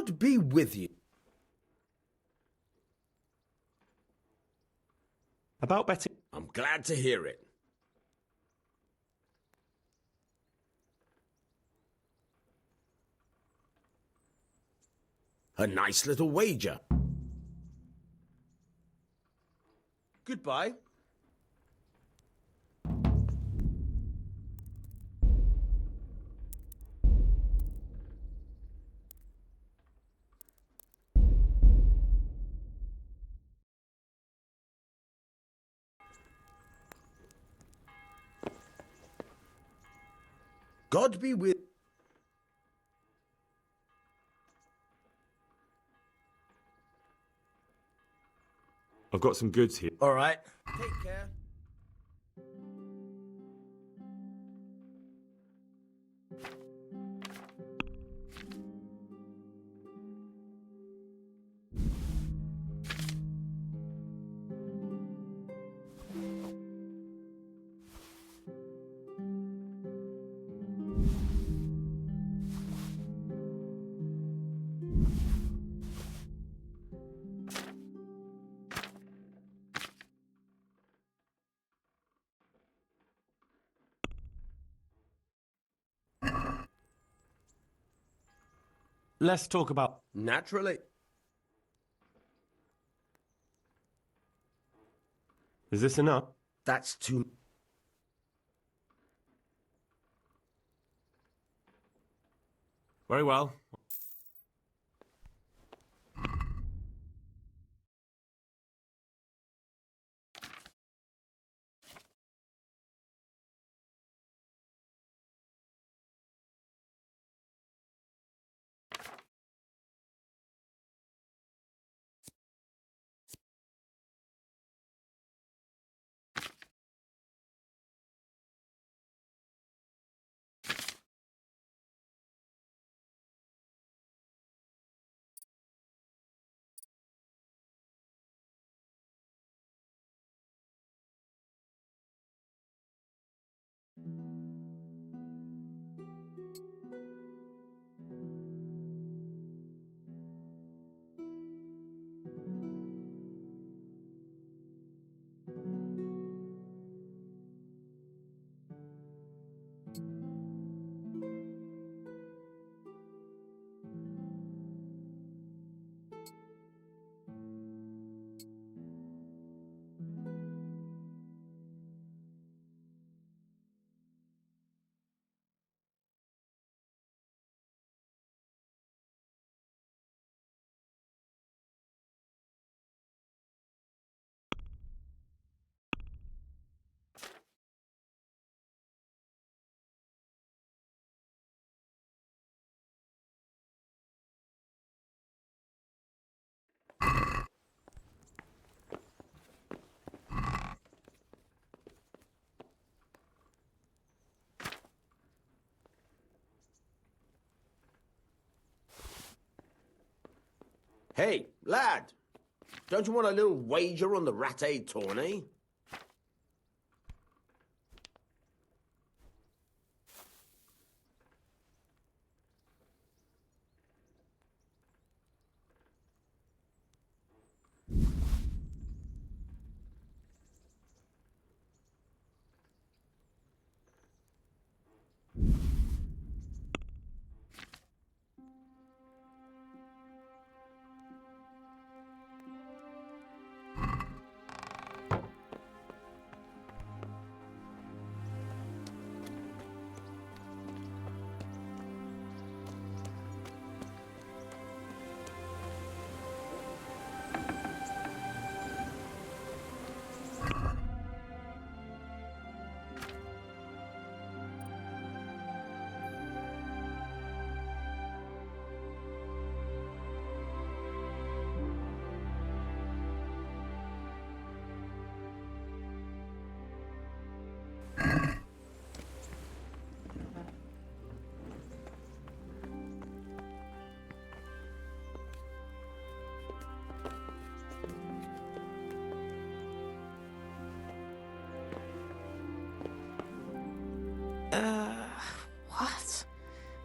God be with you. About betting. I'm glad to hear it. A nice little wager. Goodbye. God be with... I've got some goods here. All right. Take care. Let's talk about... Naturally. Is this enough? That's too... Very well. Hey, lad. Don't you want a little wager on the Rat-Aid tourney? What?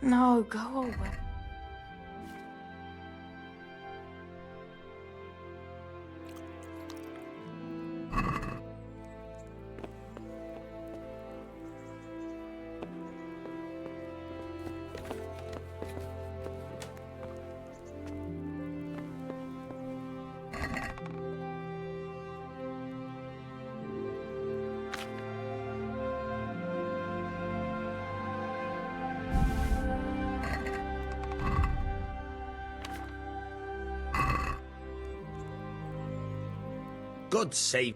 No, go away. God save.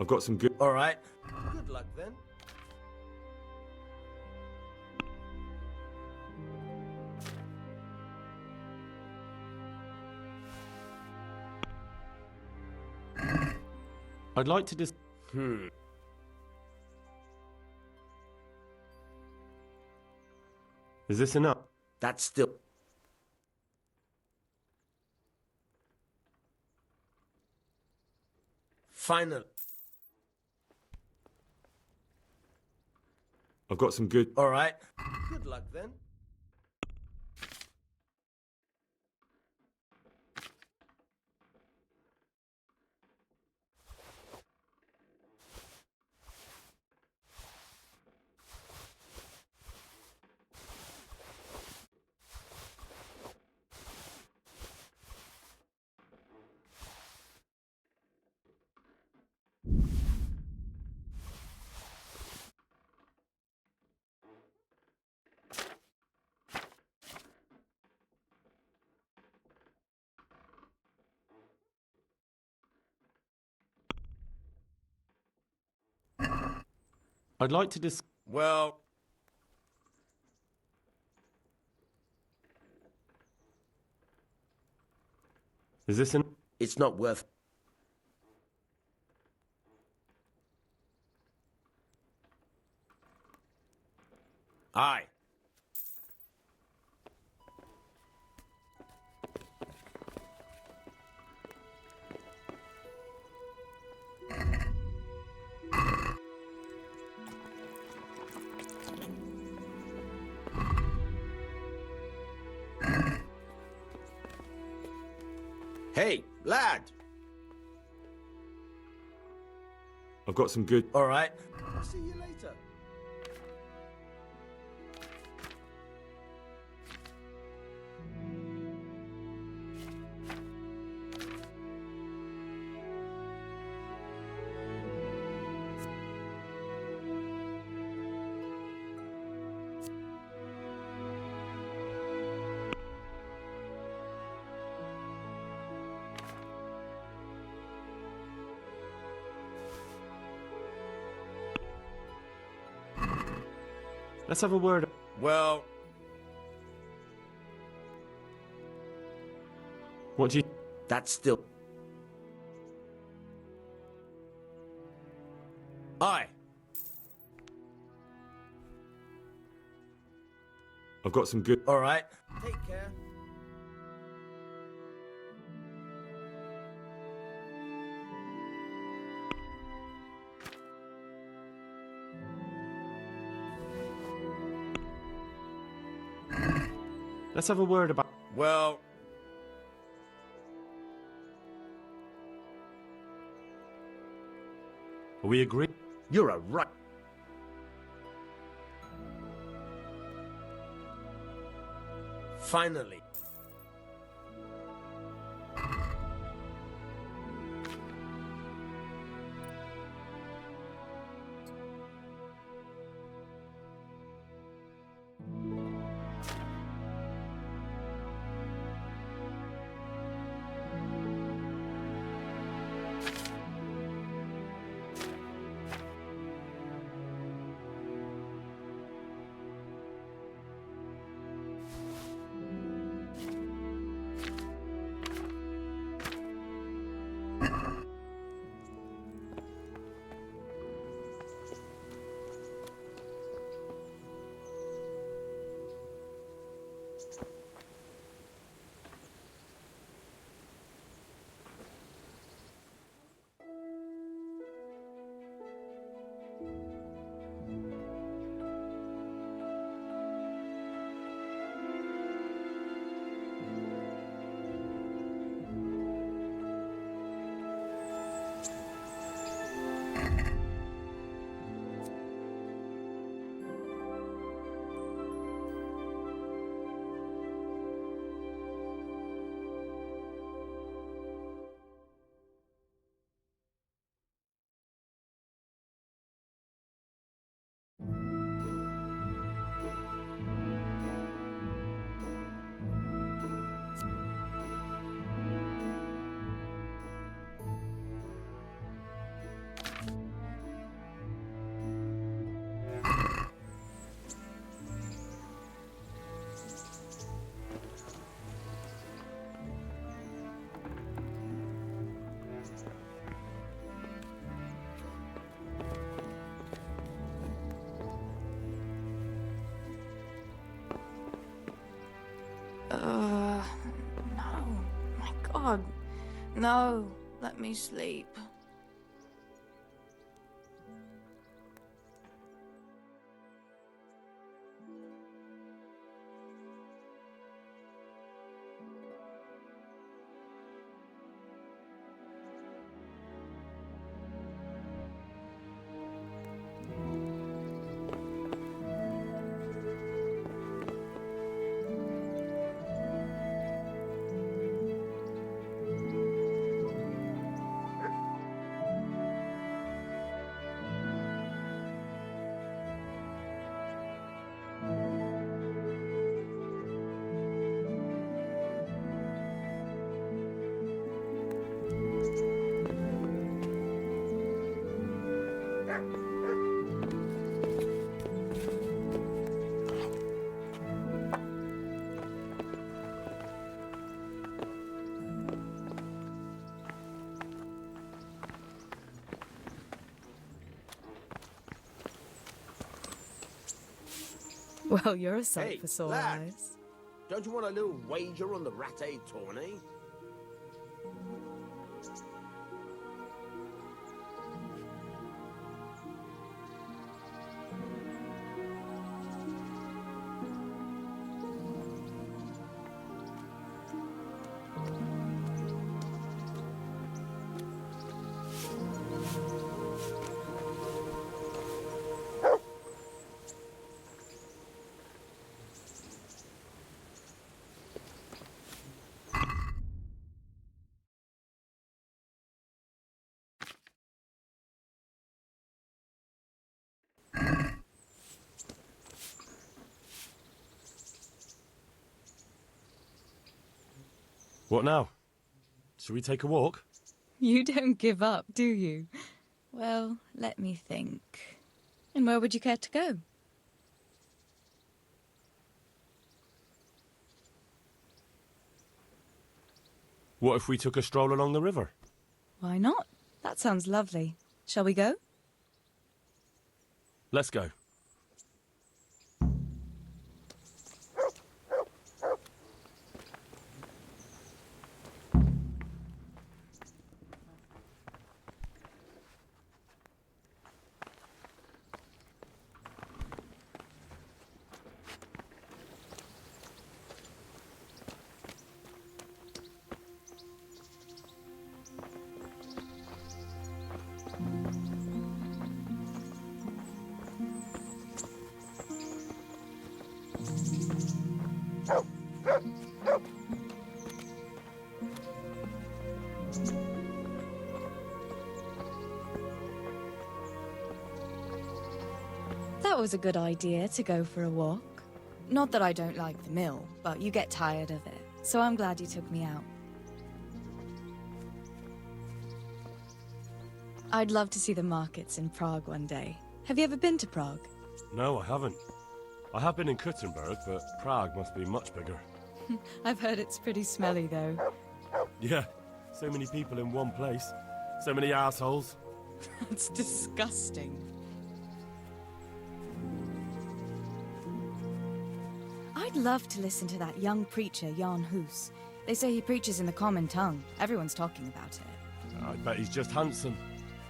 I've got some good. All right. Good luck then. I'd like to dis. Is this enough? That's still. Final. I've got some good. All right. Good luck then. I'd like to dis. Well. Is this an? It's not worth. Aye. Hey, lad. I've got some good. All right. See you later. Let's have a word. Well. What do you? That's still. Aye. I've got some good. All right. Take care. Let's have a word about. Well. We agree. You're a right. Finally. God, no. Let me sleep. Well, you're a sight Hey, for sore lad. eyes. Don't you want a little wager on the ratte tourney? What now? Shall we take a walk? You don't give up, do you? Well, let me think. And where would you care to go? What if we took a stroll along the river? Why not? That sounds lovely. Shall we go? Let's go. That was a good idea to go for a walk. Not that I don't like the mill, but you get tired of it, so I'm glad you took me out. I'd love to see the markets in Prague one day. Have you ever been to Prague? No, I haven't. I have been in Kuttenberg, but Prague must be much bigger. I've heard it's pretty smelly, though. Yeah, so many people in one place. So many assholes. That's disgusting. I'd love to listen to that young preacher, Jan Hus. They say he preaches in the common tongue. Everyone's talking about it. I bet he's just handsome.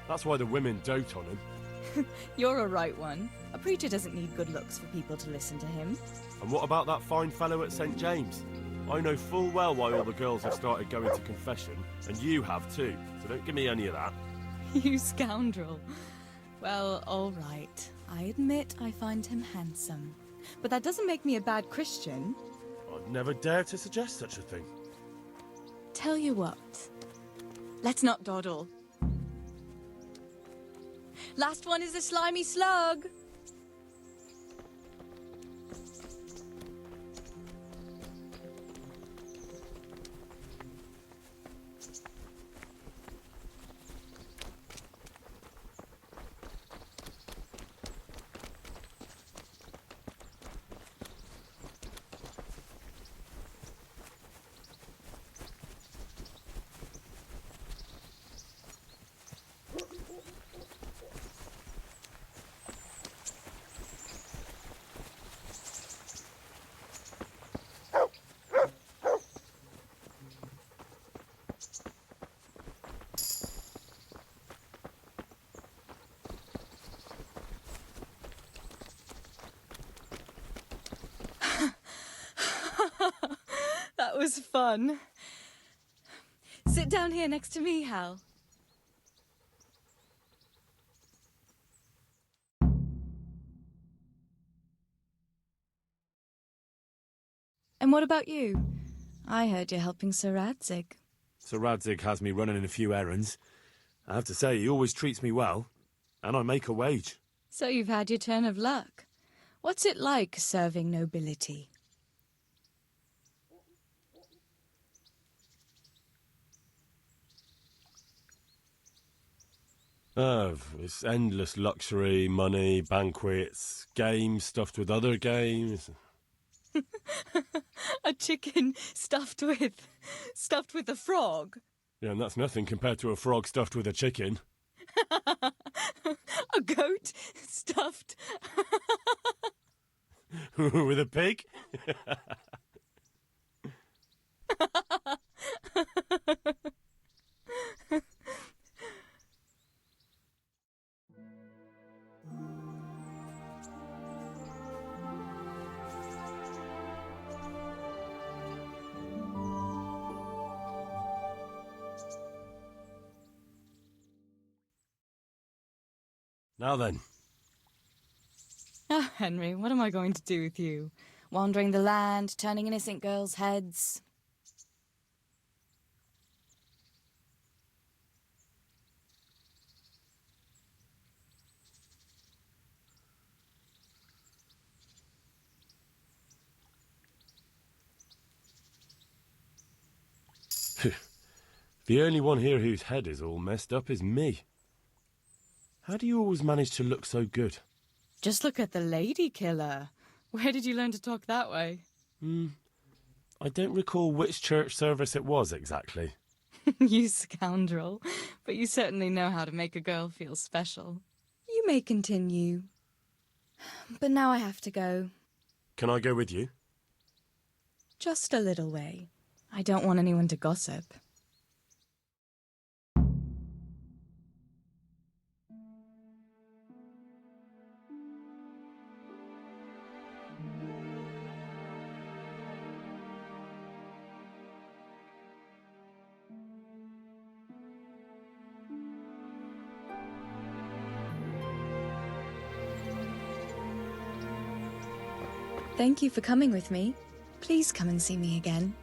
That's why the women dote on him. You're a right one. A preacher doesn't need good looks for people to listen to him. And what about that fine fellow at St. James? I know full well why all the girls have started going to confession, and you have too, so don't give me any of that. You scoundrel. Well, all right. I admit I find him handsome. But that doesn't make me a bad Christian. I'd never dare to suggest such a thing. Tell you what. Let's not dawdle. Last one is a slimy slug. was fun. Sit down here next to me, Hal. And what about you? I heard you're helping Sir Radzig. Sir Radzig has me running a few errands. I have to say, he always treats me well, and I make a wage. So you've had your turn of luck. What's it like serving nobility? It's endless luxury, money, banquets, games stuffed with other games. A chicken stuffed with a frog? Yeah, and that's nothing compared to a frog stuffed with a chicken. A goat stuffed... With a pig? Now then. Oh, Henry, what am I going to do with you? Wandering the land, turning innocent girls' heads. The only one here whose head is all messed up is me. How do you always manage to look so good? Just look at the lady killer. Where did you learn to talk that way? I don't recall which church service it was exactly. You scoundrel. But you certainly know how to make a girl feel special. You may continue. But now I have to go. Can I go with you? Just a little way. I don't want anyone to gossip. Thank you for coming with me. Please come and see me again.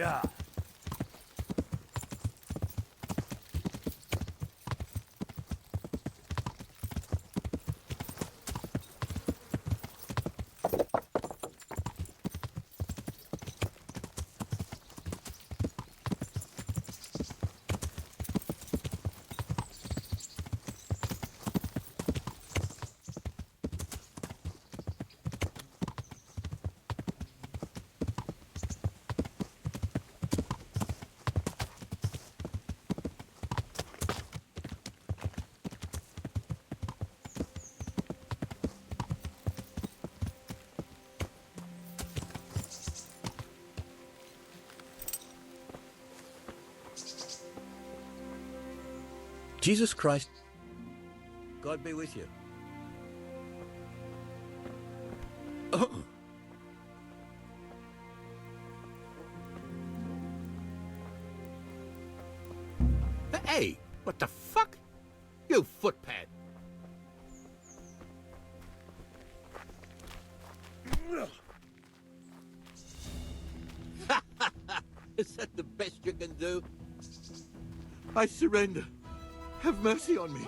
Yeah. Jesus Christ, God be with you. Oh. Hey, what the fuck? You footpad. Is that the best you can do? I surrender. Have mercy on me.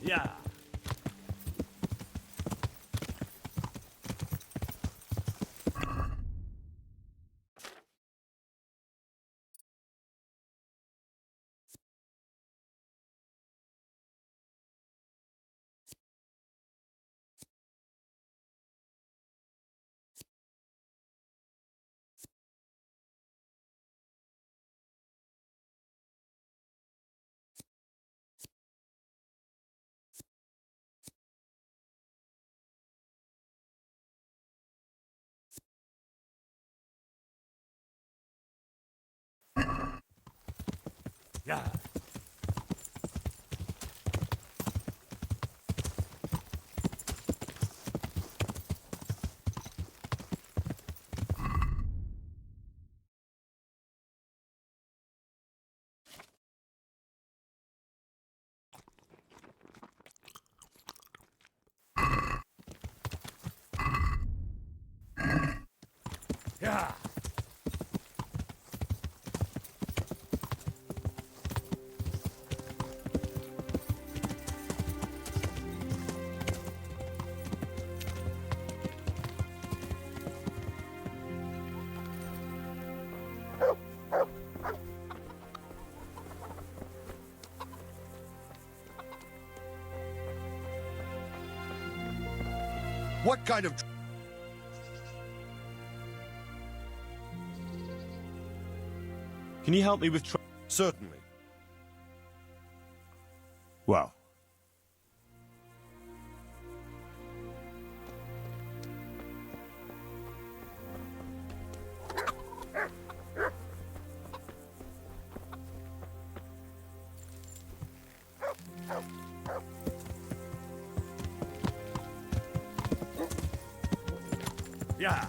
Yeah. Yeah. Yeah. What kind of... Can you help me with Certainly. Well. Yeah.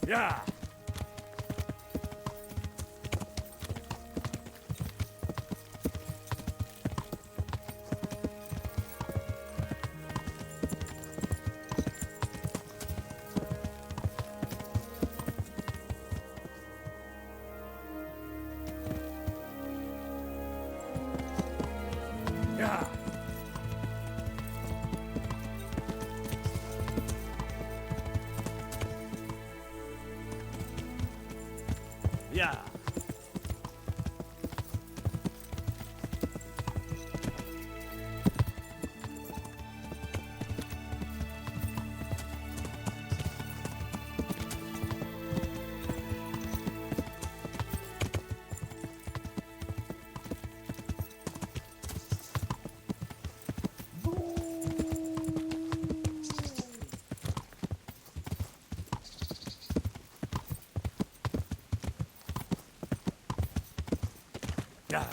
Yeah. Yeah. Yeah. Yeah.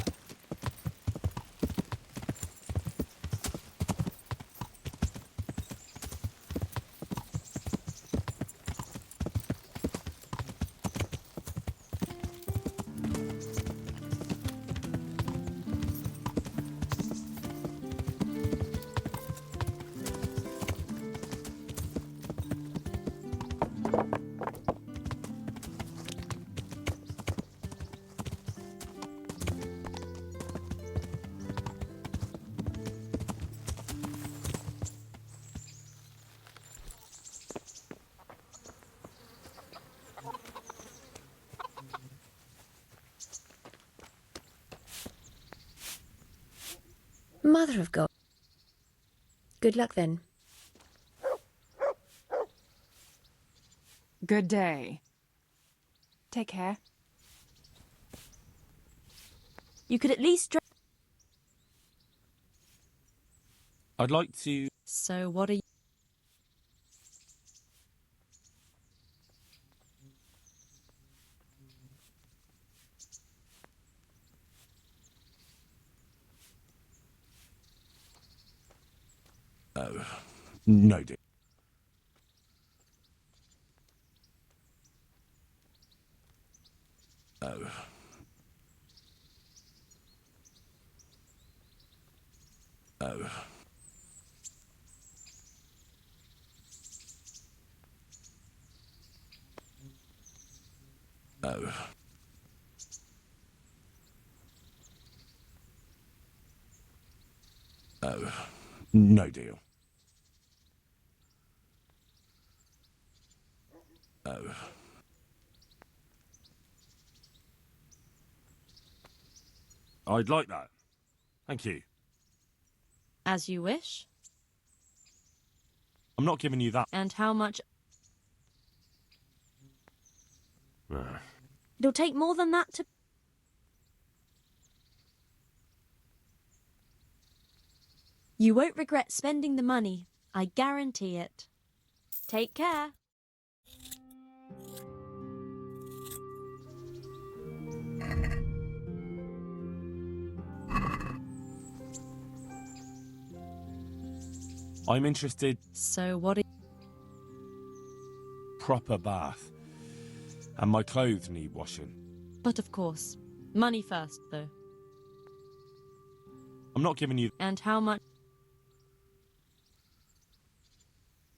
Mother of God. Good luck then. Good day. Take care. You could at least... I'd like to... So what are you... Oh, no, dear. Oh. Oh. Oh. Oh. No deal. Oh. I'd like that. Thank you. As you wish. I'm not giving you that. And how much... Ah. It'll take more than that to... You won't regret spending the money. I guarantee it. Take care. I'm interested... So what are... proper bath. And my clothes need washing. But of course, money first, though. I'm not giving you... And how much?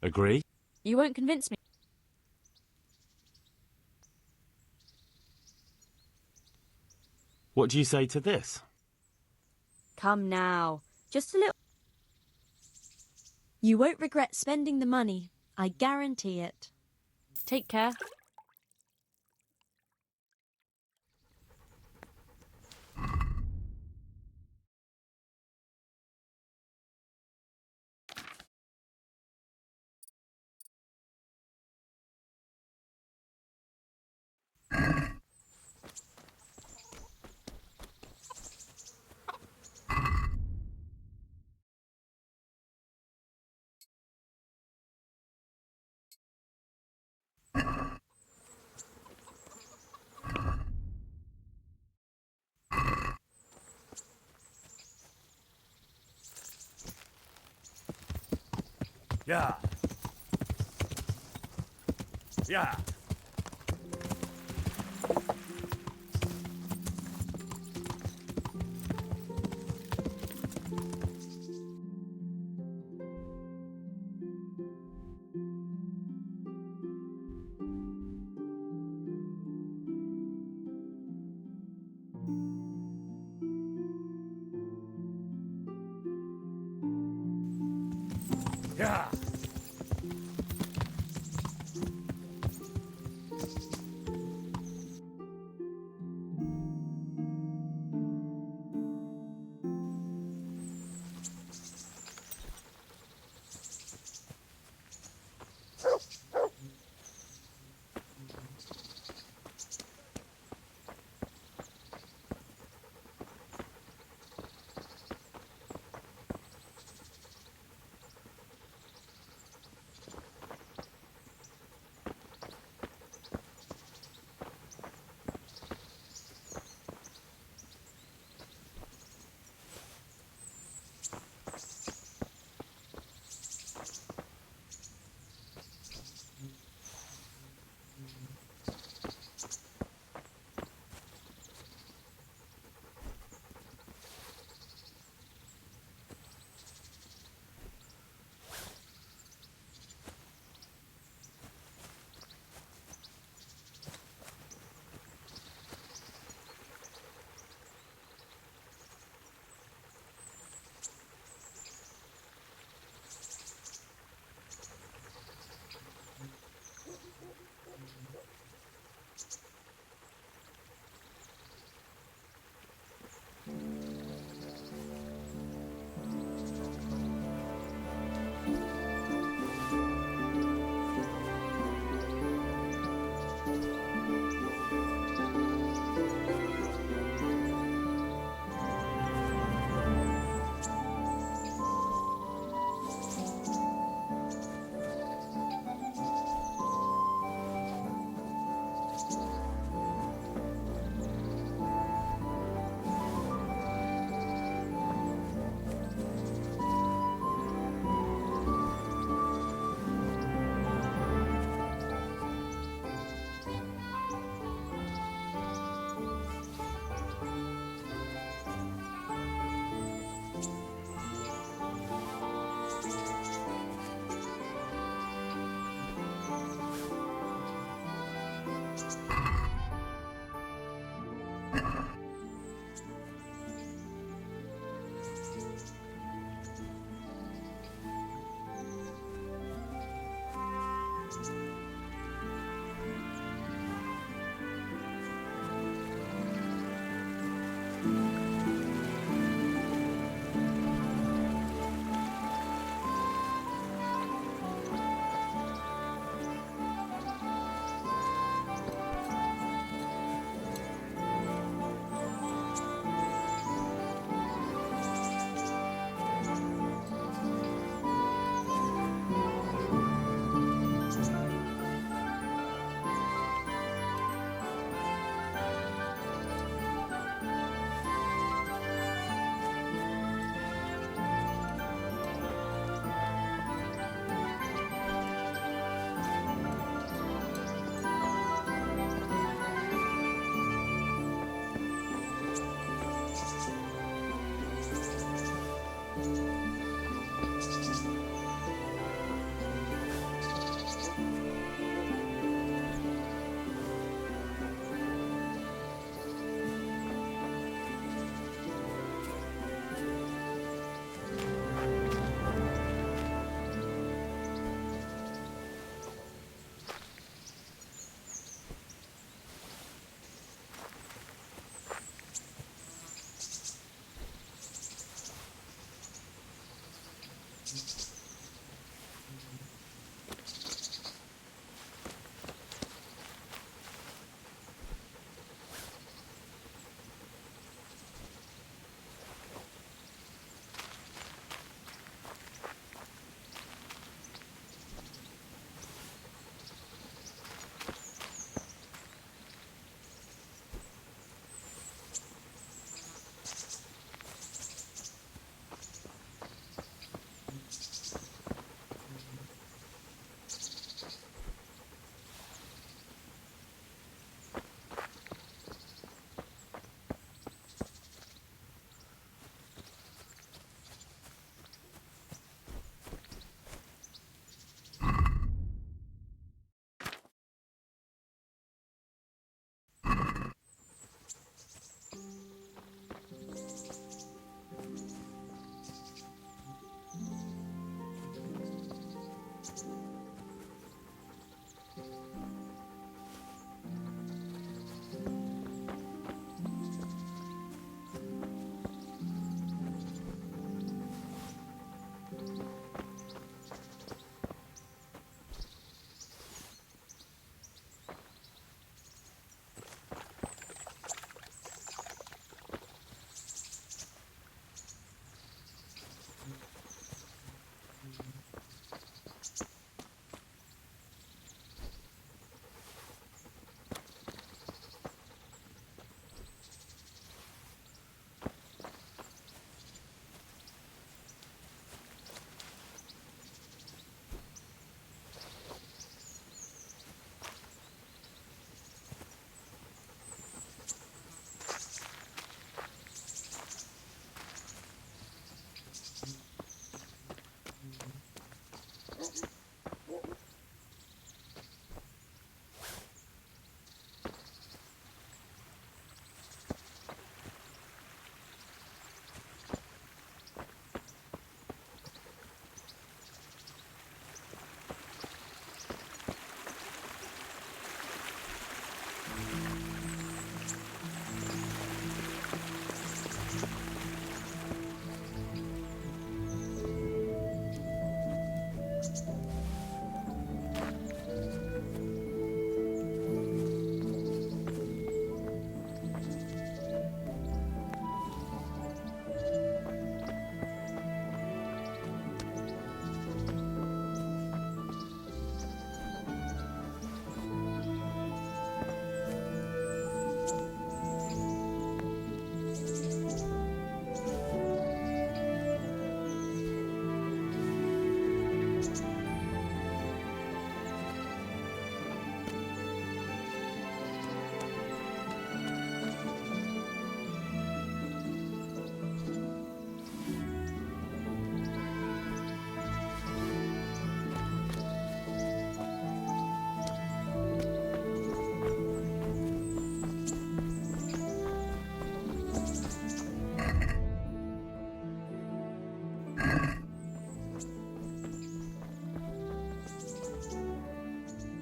Agree? You won't convince me. What do you say to this? Come now. Just a little. You won't regret spending the money. I guarantee it. Take care. Yeah. Yeah. Yeah.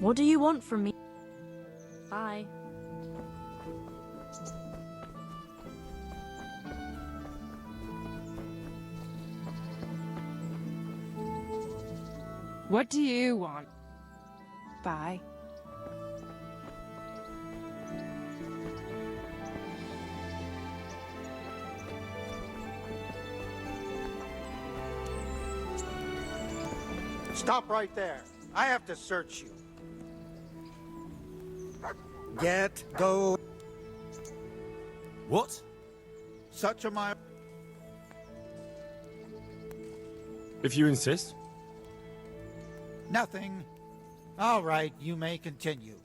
What do you want from me? Bye. What do you want? Bye. Stop right there. I have to search you. Go. What? Such are my... If you insist. Nothing. All right, you may continue.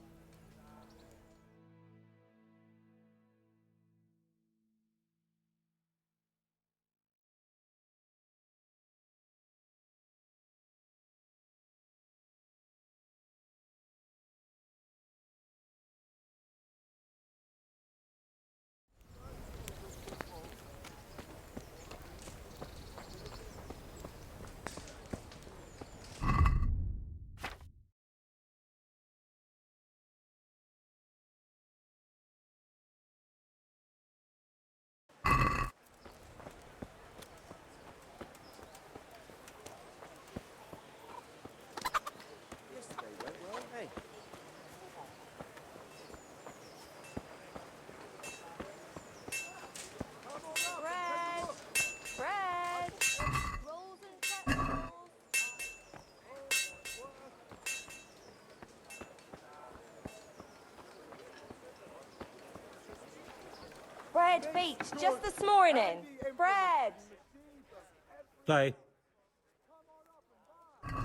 Dead Beach just this morning. Bread. Bye.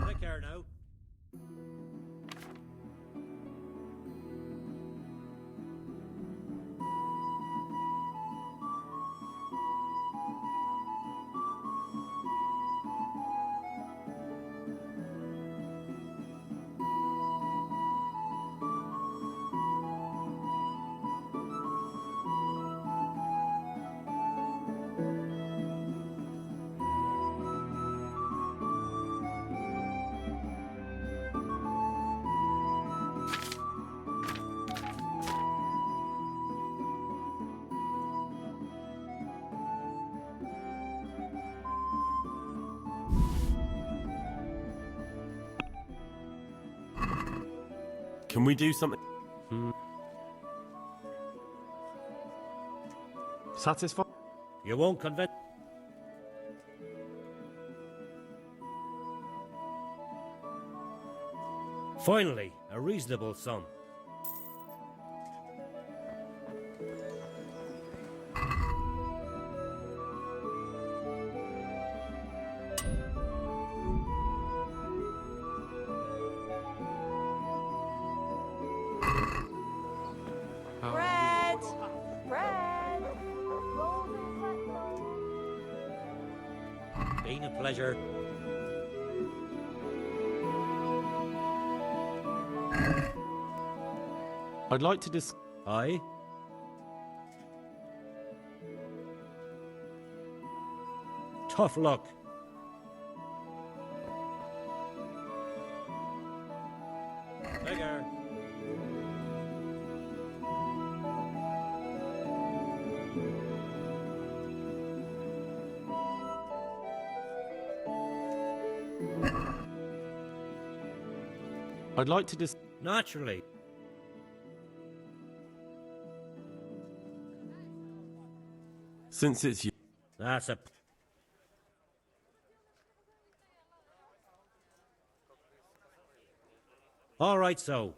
Take care now. Can we do something? Satisfied? You won't convince. Finally, a reasonable sum. Bread. Bread. Been a pleasure. I'd like to Aye? Tough luck. Beggar. I'd like to Naturally. Since it's you. That's a... All right, so.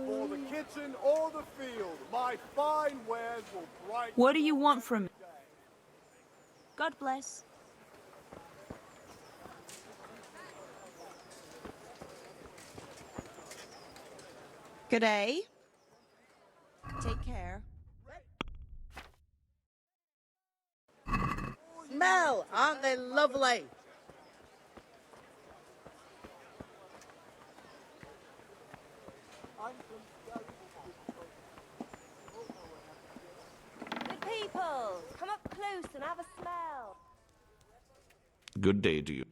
For the kitchen or the field, my fine wares will brighten. What do you want from me? God bless. Good day. Take care. Smell! Aren't they lovely? Good people, come up close and have a smell. Good day to you.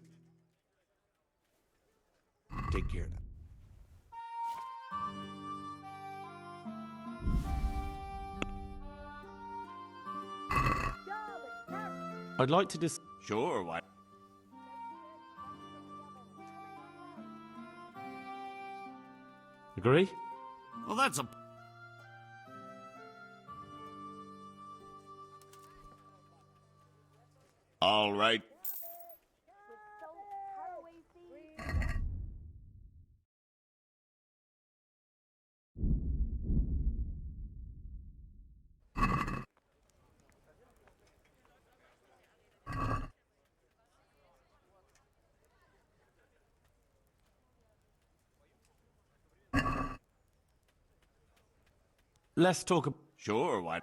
Take care now. I'd like to Sure, why? Agree? Well, that's a... All right. Let's talk. Sure, why?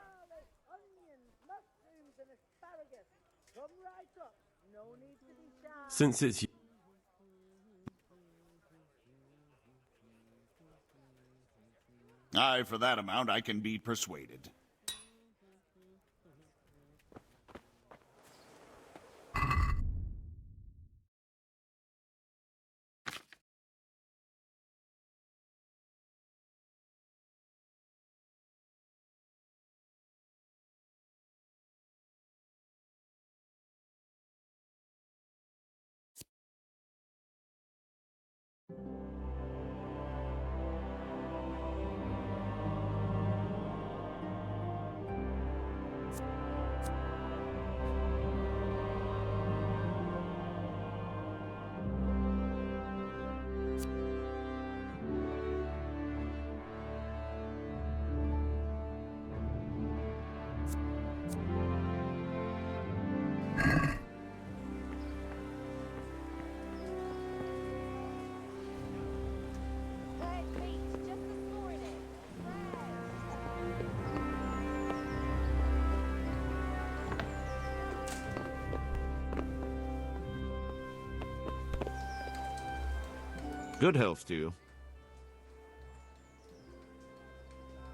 Since it's you. Aye, for that amount, I can be persuaded. Good health to you.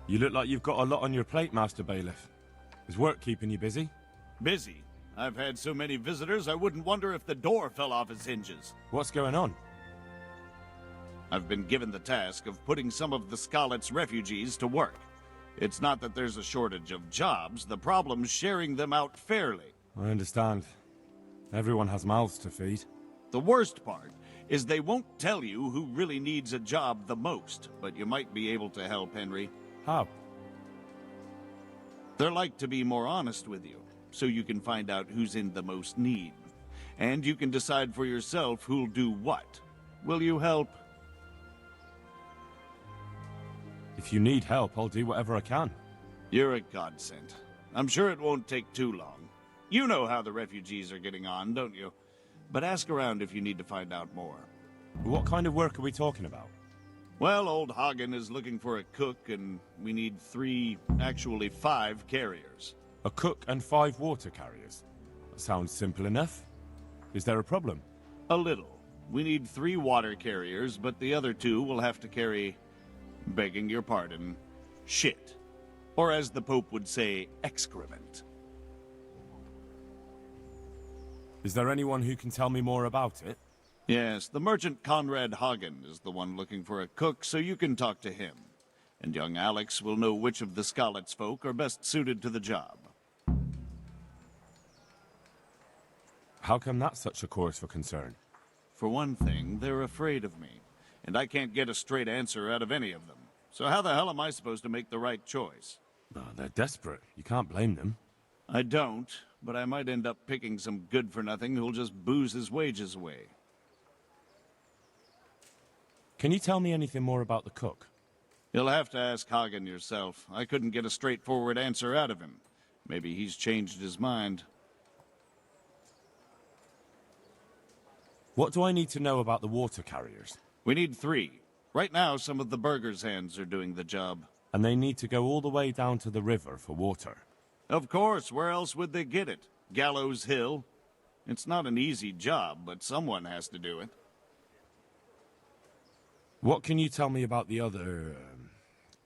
You look like you've got a lot on your plate, Master Bailiff. Is work keeping you busy? Busy? I've had so many visitors, I wouldn't wonder if the door fell off its hinges. What's going on? I've been given the task of putting some of the Scarlet's refugees to work. It's not that there's a shortage of jobs, the problem's sharing them out fairly. I understand. Everyone has mouths to feed. The worst part is they won't tell you who really needs a job the most, but you might be able to help, Henry. How? They're like to be more honest with you, so you can find out who's in the most need. And you can decide for yourself who'll do what. Will you help? If you need help, I'll do whatever I can. You're a godsend. I'm sure it won't take too long. You know how the refugees are getting on, don't you? But ask around if you need to find out more. What kind of work are we talking about? Well, old Hagen is looking for a cook, and we need 5 carriers. A cook and 5 water carriers? That sounds simple enough. Is there a problem? A little. We need 3 water carriers, but the other 2 will have to carry, begging your pardon, shit. Or as the Pope would say, excrement. Is there anyone who can tell me more about it? Yes, the merchant Conrad Hagen is the one looking for a cook, so you can talk to him. And young Alex will know which of the Scarlet's folk are best suited to the job. How come that's such a cause for concern? For one thing, they're afraid of me, and I can't get a straight answer out of any of them. So how the hell am I supposed to make the right choice? Oh, they're desperate. You can't blame them. I don't, but I might end up picking some good-for-nothing who'll just booze his wages away. Can you tell me anything more about the cook? You'll have to ask Hagen yourself. I couldn't get a straightforward answer out of him. Maybe he's changed his mind. What do I need to know about the water carriers? We need 3. Right now, some of the burgers' hands are doing the job. And they need to go all the way down to the river for water? Of course, where else would they get it? Gallows Hill? It's not an easy job, but someone has to do it. What can you tell me about the other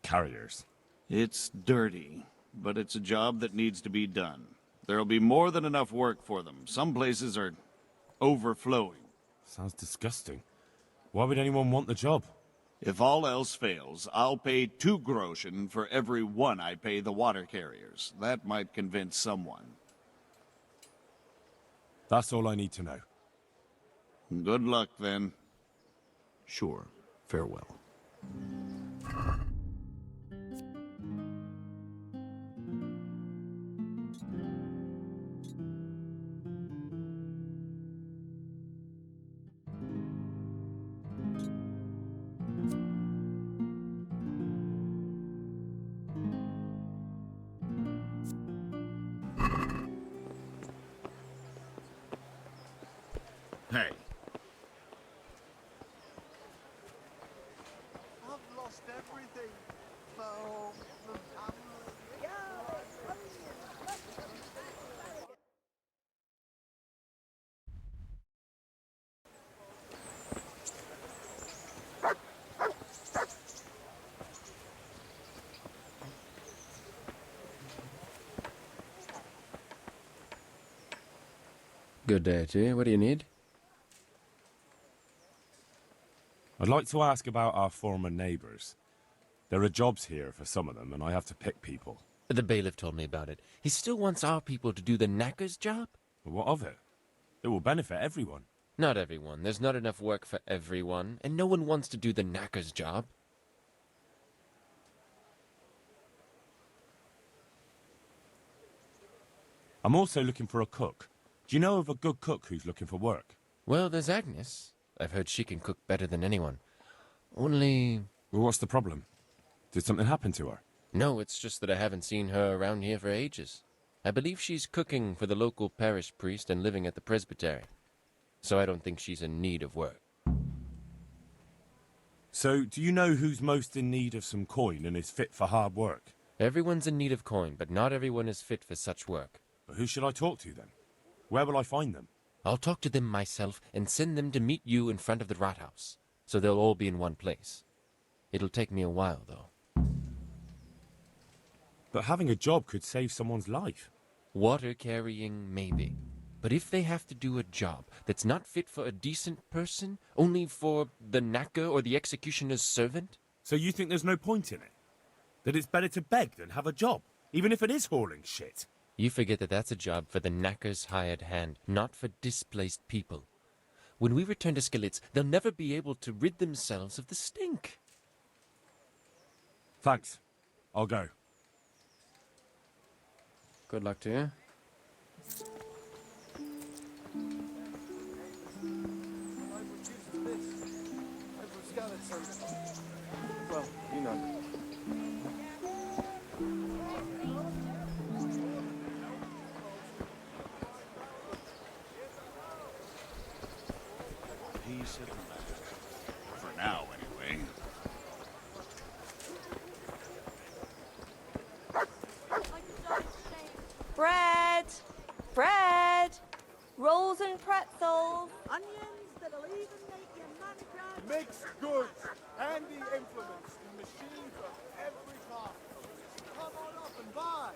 carriers? It's dirty, but it's a job that needs to be done. There'll be more than enough work for them. Some places are overflowing. Sounds disgusting. Why would anyone want the job? If all else fails, I'll pay 2 groschen for every 1 I pay the water carriers. That might convince someone. That's all I need to know. Good luck, then. Sure. Farewell. Hey. I've lost everything. Home, the family. Good day to you. What do you need? I'd like to ask about our former neighbours. There are jobs here for some of them, and I have to pick people. The bailiff told me about it. He still wants our people to do the knacker's job? But what of it? It will benefit everyone. Not everyone. There's not enough work for everyone, and no one wants to do the knacker's job. I'm also looking for a cook. Do you know of a good cook who's looking for work? Well, there's Agnes. I've heard she can cook better than anyone. Only... Well, what's the problem? Did something happen to her? No, it's just that I haven't seen her around here for ages. I believe she's cooking for the local parish priest and living at the presbytery. So I don't think she's in need of work. So, do you know who's most in need of some coin and is fit for hard work? Everyone's in need of coin, but not everyone is fit for such work. But who should I talk to then? Where will I find them? I'll talk to them myself and send them to meet you in front of the rat house. so they'll all be in one place. It'll take me a while, though. But having a job could save someone's life. Water carrying, maybe. But if they have to do a job that's not fit for a decent person, only for the knacker or the executioner's servant? So you think there's no point in it? That it's better to beg than have a job, even if it is hauling shit? You forget that that's a job for the knacker's hired hand, not for displaced people. When we return to Skillets, they'll never be able to rid themselves of the stink. Thanks. I'll go. Good luck to you. Well, you know. Piece of the land. For now, anyway. Bread! Bread! Rolls and pretzels! Onions that'll even make your man cry. Mixed goods, handy implements, and machines of every kind. Come on up and buy.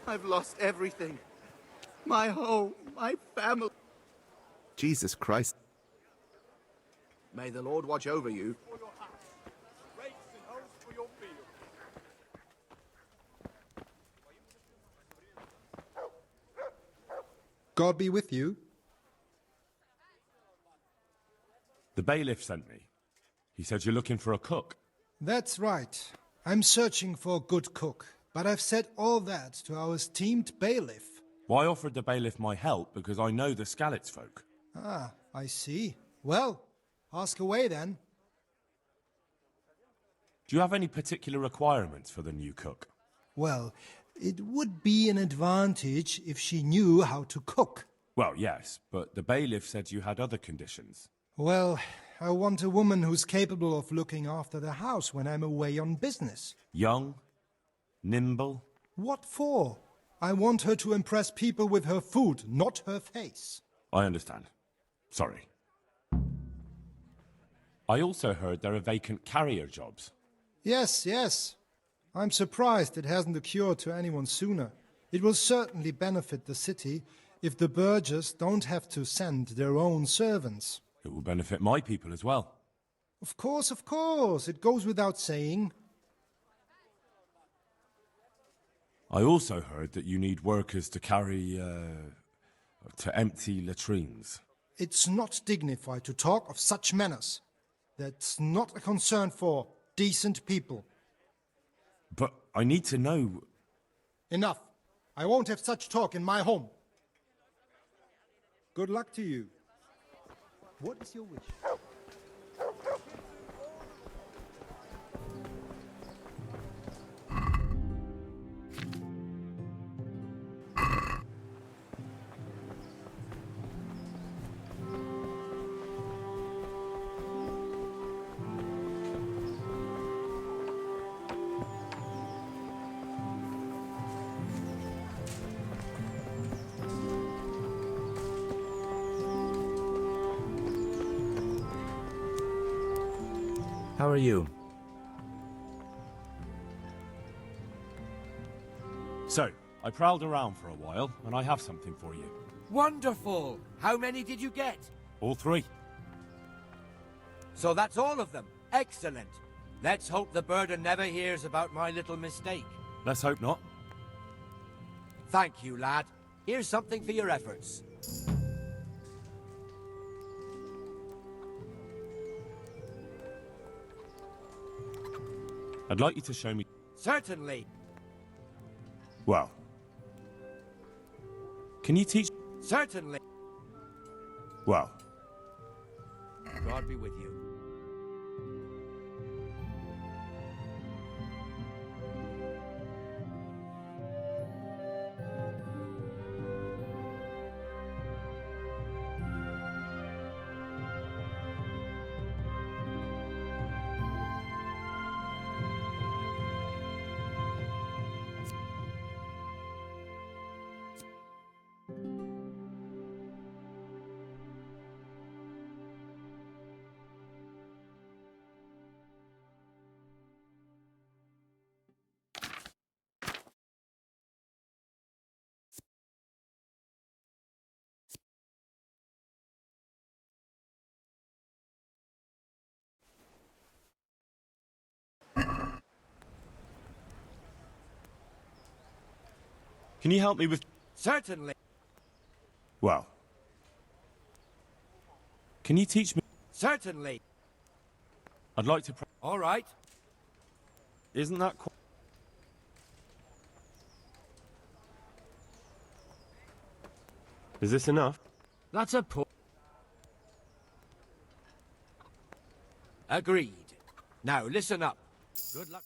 I've lost everything. My home, my family. Jesus Christ. May the Lord watch over you. For your house. Rakes and hoes for your field. God be with you. The bailiff sent me. He said you're looking for a cook. That's right. I'm searching for a good cook, but I've said all that to our esteemed bailiff. Well, I offered the bailiff my help because I know the Skalitz folk. Ah, I see. Well, ask away then. Do you have any particular requirements for the new cook? Well, it would be an advantage if she knew how to cook. Well, yes, but the bailiff said you had other conditions. Well, I want a woman who's capable of looking after the house when I'm away on business. Young? Nimble? What for? I want her to impress people with her food, not her face. I understand. Sorry. I also heard there are vacant carrier jobs. Yes, yes. I'm surprised it hasn't occurred to anyone sooner. It will certainly benefit the city if the burghers don't have to send their own servants. It will benefit my people as well. Of course, of course. It goes without saying. I also heard that you need workers to carry, to empty latrines. It's not dignified to talk of such manners. That's not a concern for decent people. But I need to know... Enough. I won't have such talk in my home. Good luck to you. What is your wish? How are you? So, I prowled around for a while, and I have something for you. Wonderful! How many did you get? All three. So that's all of them. Excellent. Let's hope the burden never hears about my little mistake. Let's hope not. Thank you, lad. Here's something for your efforts. I'd like you to show me... Certainly. Well... Can you teach... Certainly. Well... God be with you. Can you help me with... Certainly. Well... Can you teach me... Certainly. I'd like to... All right. Isn't that quite... Is this enough? That's a poor... Agreed. Now listen up. Good luck.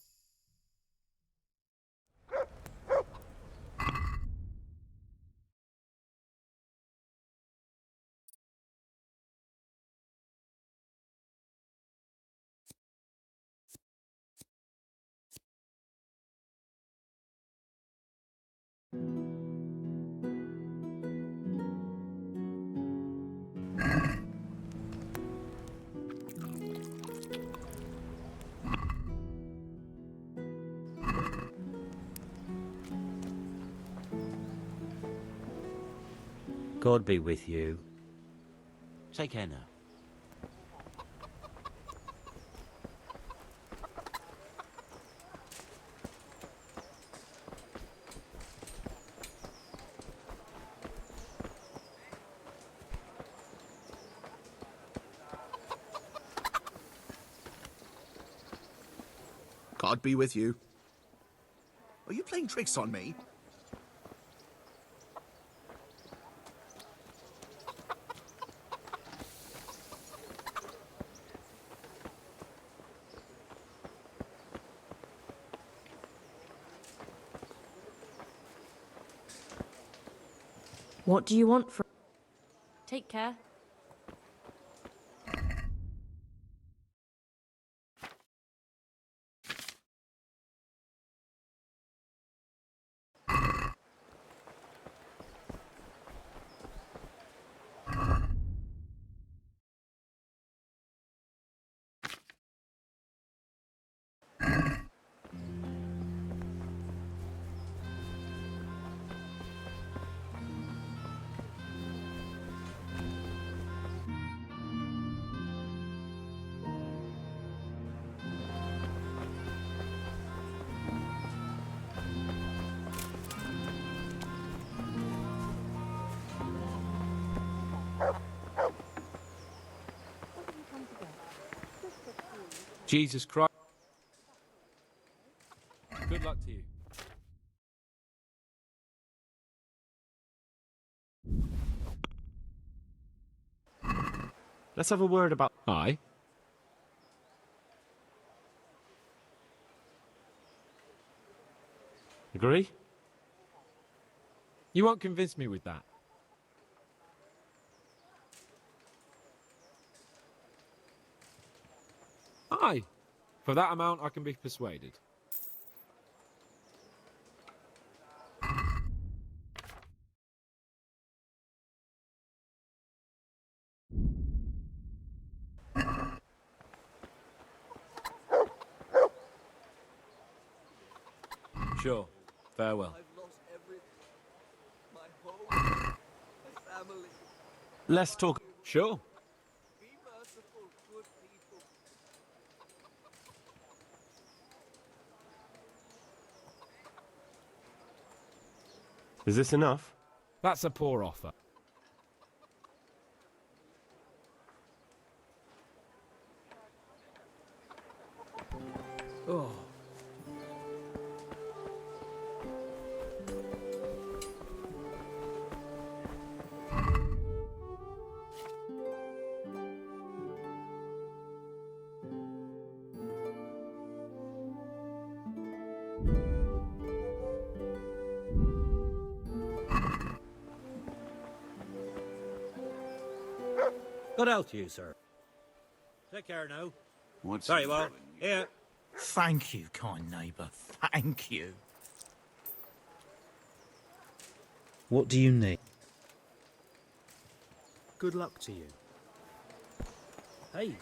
God be with you. Take care now. God be with you. Are you playing tricks on me? What do you want from... Take care. Jesus Christ. Good luck to you. Let's have a word about... Aye. Agree? You won't convince me with that. Aye. For that amount, I can be persuaded. Sure. Farewell. I've lost everything. My home, my family. Let's talk... Sure. Be merciful, good people. Is this enough? That's a poor offer. Oh. Good health to you, sir. Take care now. What's Very well. Here. Thank you, kind neighbour. Thank you. What do you need? Good luck to you. Hey.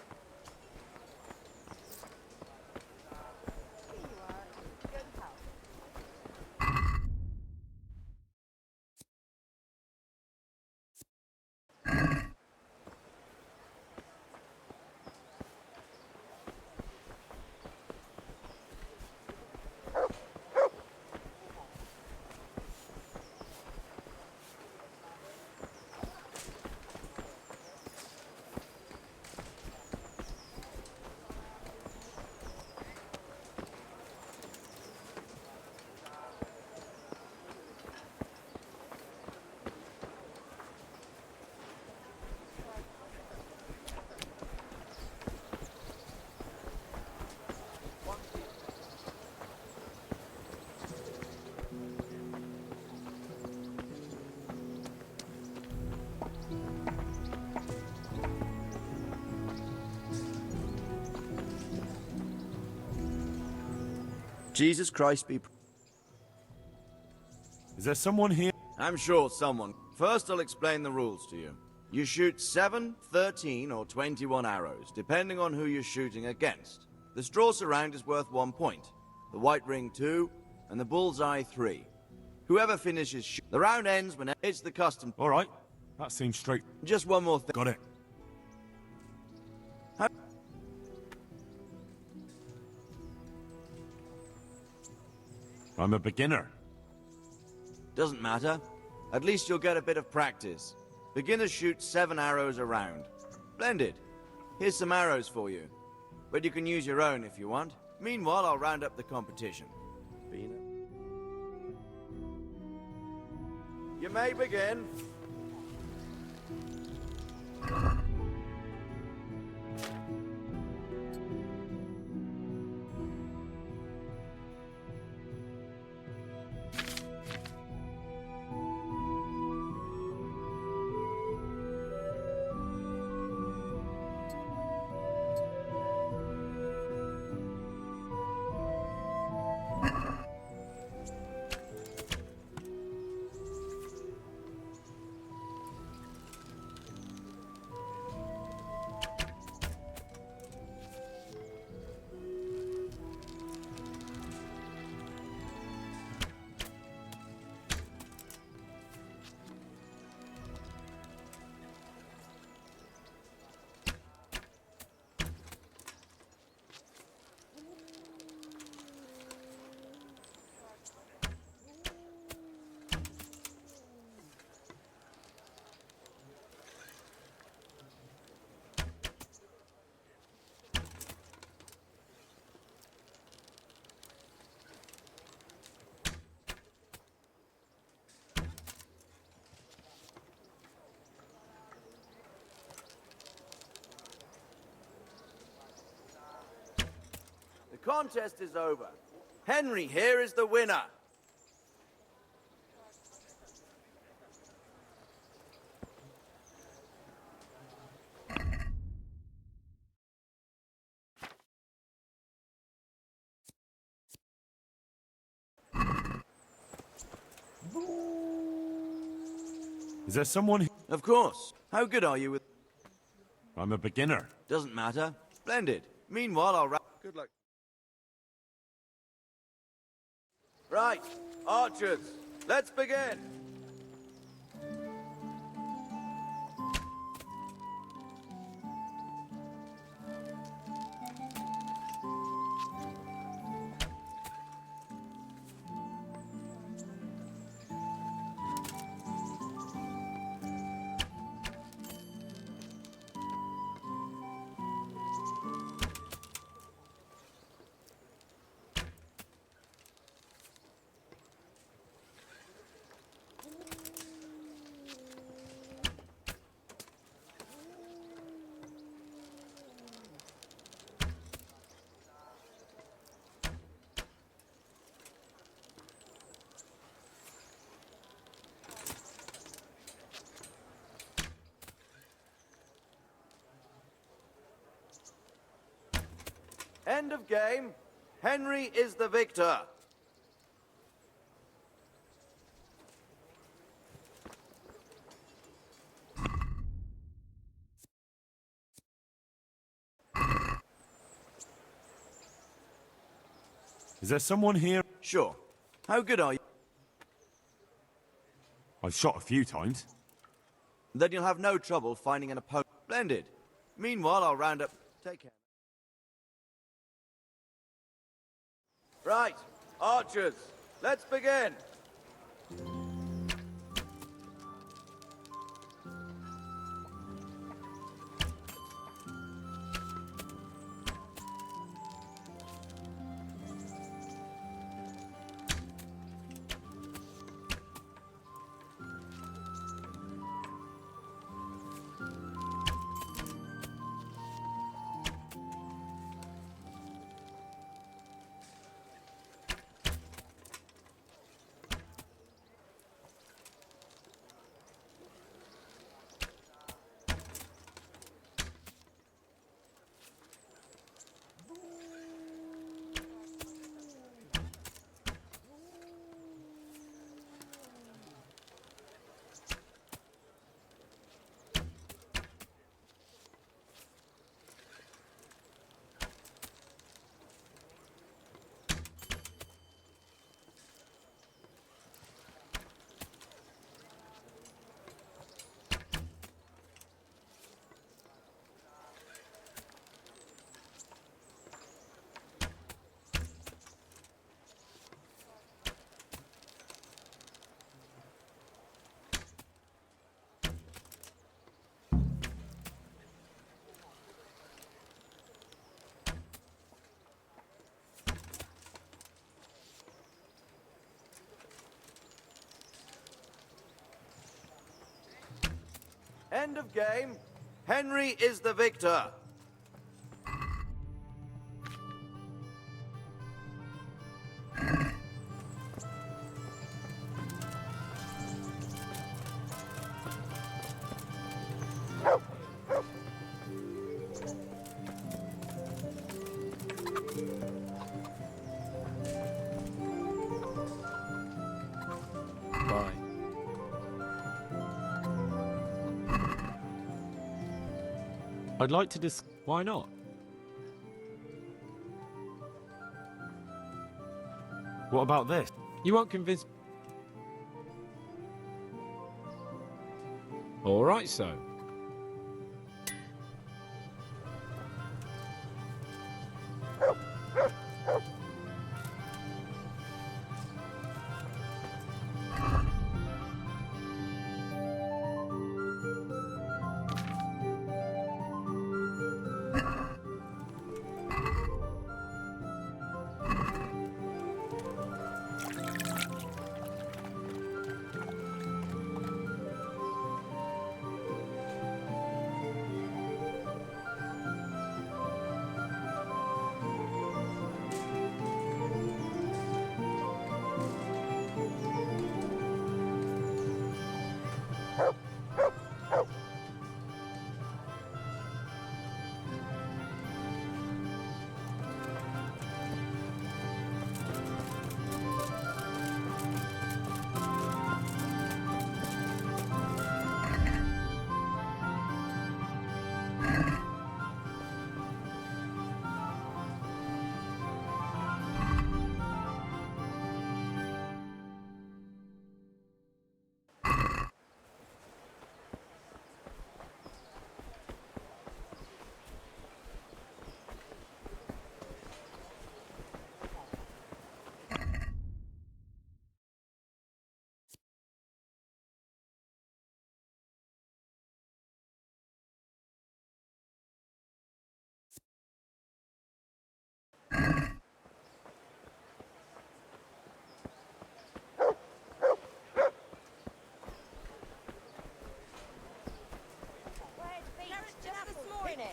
Jesus Christ be... Is there someone here? I'm sure someone. First, I'll explain the rules to you. You shoot 7, 13, or 21 arrows, depending on who you're shooting against. The straw surround is worth 1 point, the white ring 2, and the bullseye 3. Whoever finishes the round ends when it's the custom. All right, that seems straight. Just one more thing. Got it. I'm a beginner. Doesn't matter. At least you'll get a bit of practice. Beginners shoot 7 arrows a round. Splendid. Here's some arrows for you. But you can use your own if you want. Meanwhile, I'll round up the competition. You may begin. The contest is over. Henry here is the winner. Is there someone here? Of course. How good are you with... I'm a beginner. Doesn't matter. Splendid. Meanwhile, I'll wrap... Good luck. Right. Archers, let's begin. End of game. Henry is the victor. Is there someone here? Sure. How good are you? I've shot a few times. Then you'll have no trouble finding an opponent. Splendid. Meanwhile, I'll round up... Take care. Right. Archers, let's begin. End of game. Henry is the victor. Bye. I'd like to Why not? What about this? You won't convince... All right, so.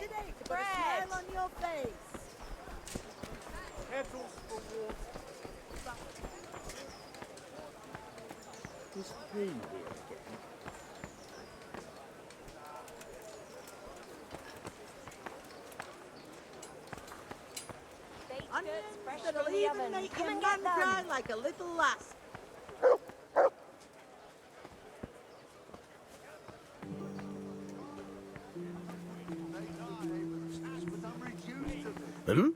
Today to put a smile on your face. Kettles for water. Is he here again? Onions that'll even make your man cry like a little lass. Hmm?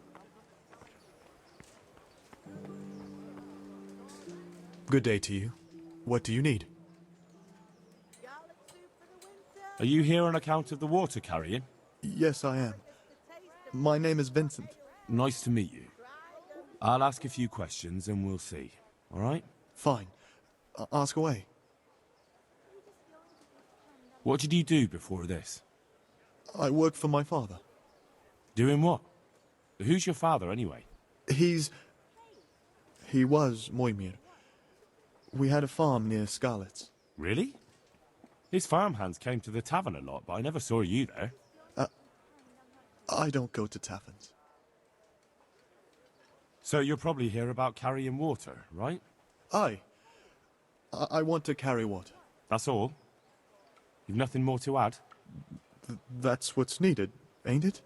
Good day to you. What do you need? Are you here on account of the water carrying? Yes, I am. My name is Vincent. Nice to meet you. I'll ask a few questions and we'll see. All right? Fine. Ask away. What did you do before this? I work for my father. Doing what? Who's your father, anyway? He was Moimir. We had a farm near Scarlet's. Really? His farmhands came to the tavern a lot, but I never saw you there. I don't go to taverns. So you're probably here about carrying water, right? Aye. I want to carry water. That's all? You've nothing more to add? That's what's needed, ain't it?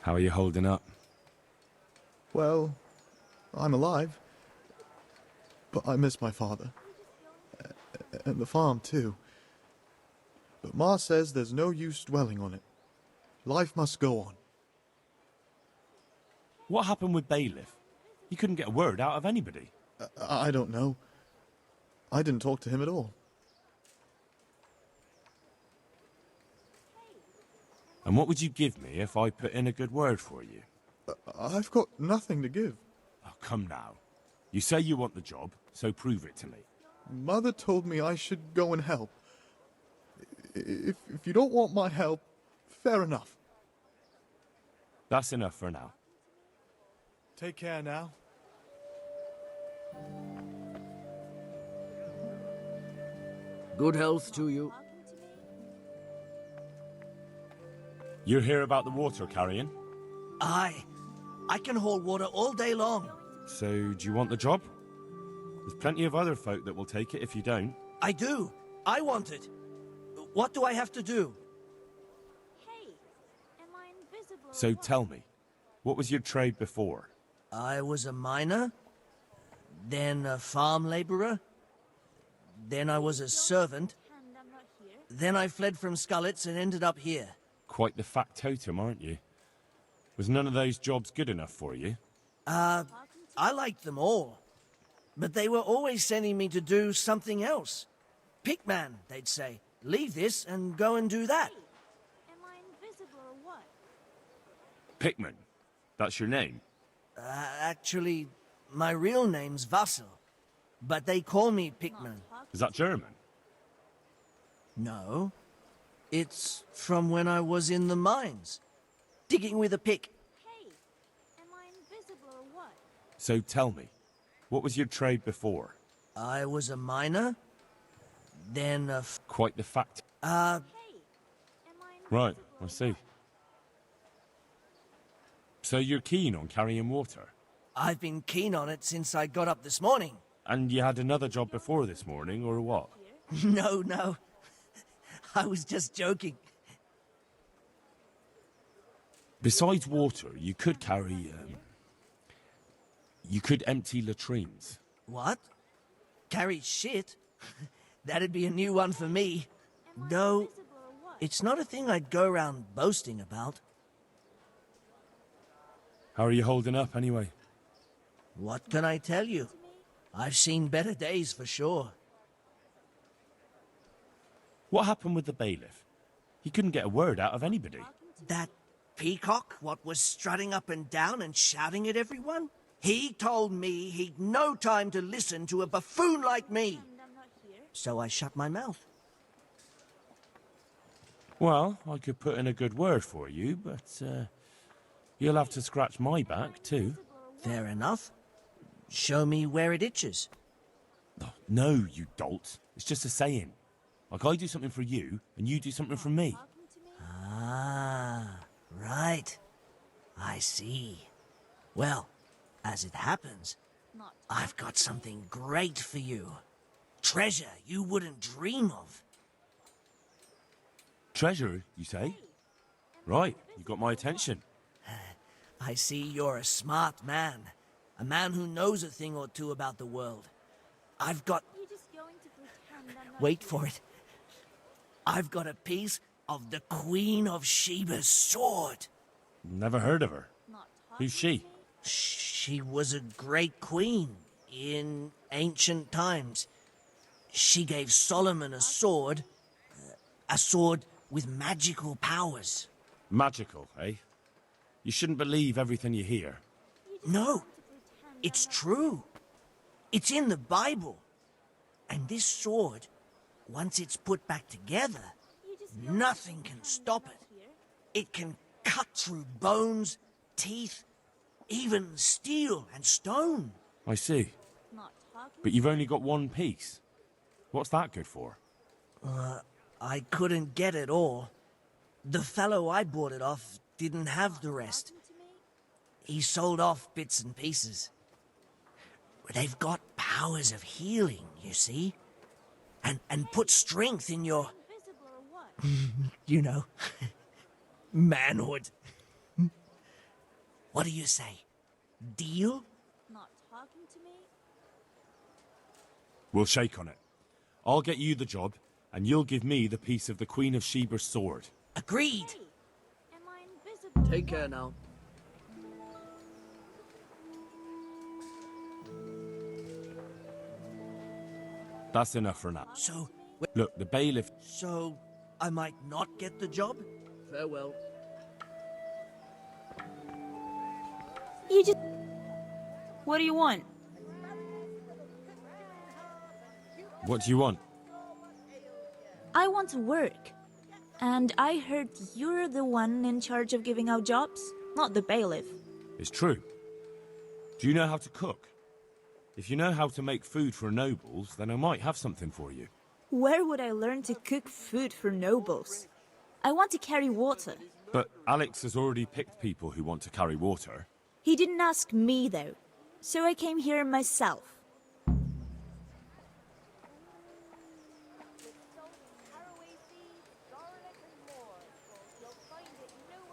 How are you holding up? Well, I'm alive. But I miss my father. And the farm, too. But Ma says there's no use dwelling on it. Life must go on. What happened with Bailiff? He couldn't get a word out of anybody. I don't know. I didn't talk to him at all. And what would you give me if I put in a good word for you? I've got nothing to give. Oh, come now. You say you want the job, so prove it to me. Mother told me I should go and help. If you don't want my help, fair enough. That's enough for now. Take care now. Good health to you. You hear about the water carrying? Aye. I can haul water all day long. So, do you want the job? There's plenty of other folk that will take it if you don't. I do. I want it. What do I have to do? So tell me, what was your trade before? I was a miner, then a farm laborer, then I was a servant, then I fled from Skullets and ended up here. Quite the factotum, aren't you? Was none of those jobs good enough for you? I liked them all, but they were always sending me to do something else. Pickman, they'd say. Leave this and go and do that. Pickman? That's your name? Actually, my real name's Vassal, but they call me Pickman. Is that German? No. It's from when I was in the mines, digging with a pick. So tell me, what was your trade before? I was a miner, then a... Quite the fact. Right, I see. So you're keen on carrying water? I've been keen on it since I got up this morning. And you had another job before this morning, or what? No. I was just joking. Besides water, you could carry, you could empty latrines. What? Carry shit? That'd be a new one for me. No, it's not a thing I'd go around boasting about. How are you holding up, anyway? What can I tell you? I've seen better days for sure. What happened with the bailiff? He couldn't get a word out of anybody. That peacock, what was strutting up and down and shouting at everyone? He told me he'd no time to listen to a buffoon like me. So I shut my mouth. Well, I could put in a good word for you, but, you'll have to scratch my back, too. Fair enough. Show me where it itches. Oh, no, you dolt. It's just a saying. Like, I do something for you, and you do something for me. Ah, right. I see. Well, as it happens, I've got something great for you. Treasure you wouldn't dream of. Treasure, you say? Right, you got my attention. I see you're a smart man. A man who knows a thing or two about the world. I've got... Wait for it. I've got a piece of the Queen of Sheba's sword. Never heard of her. Who's she? She was a great queen in ancient times. She gave Solomon a sword with magical powers. Magical, eh? You shouldn't believe everything you hear. No, it's true. It's in the Bible. And this sword, once it's put back together, nothing can stop it. It can cut through bones, teeth, even steel and stone. I see. But you've only got one piece. What's that good for? I couldn't get it all. The fellow I bought it off didn't have the rest. He sold off bits and pieces. They've got powers of healing, you see? And put strength in your... you know, manhood. What do you say? Deal? We'll shake on it. I'll get you the job, and you'll give me the piece of the Queen of Sheba's sword. Agreed. Take care now. That's enough for now. So... Look, the bailiff... So, I might not get the job? Farewell. You just... What do you want? What do you want? I want to work. And I heard you're the one in charge of giving out jobs. not the bailiff. It's true. Do you know how to cook? If you know how to make food for nobles, then I might have something for you. Where would I learn to cook food for nobles? I want to carry water. But Alex has already picked people who want to carry water. He didn't ask me, though, so I came here myself.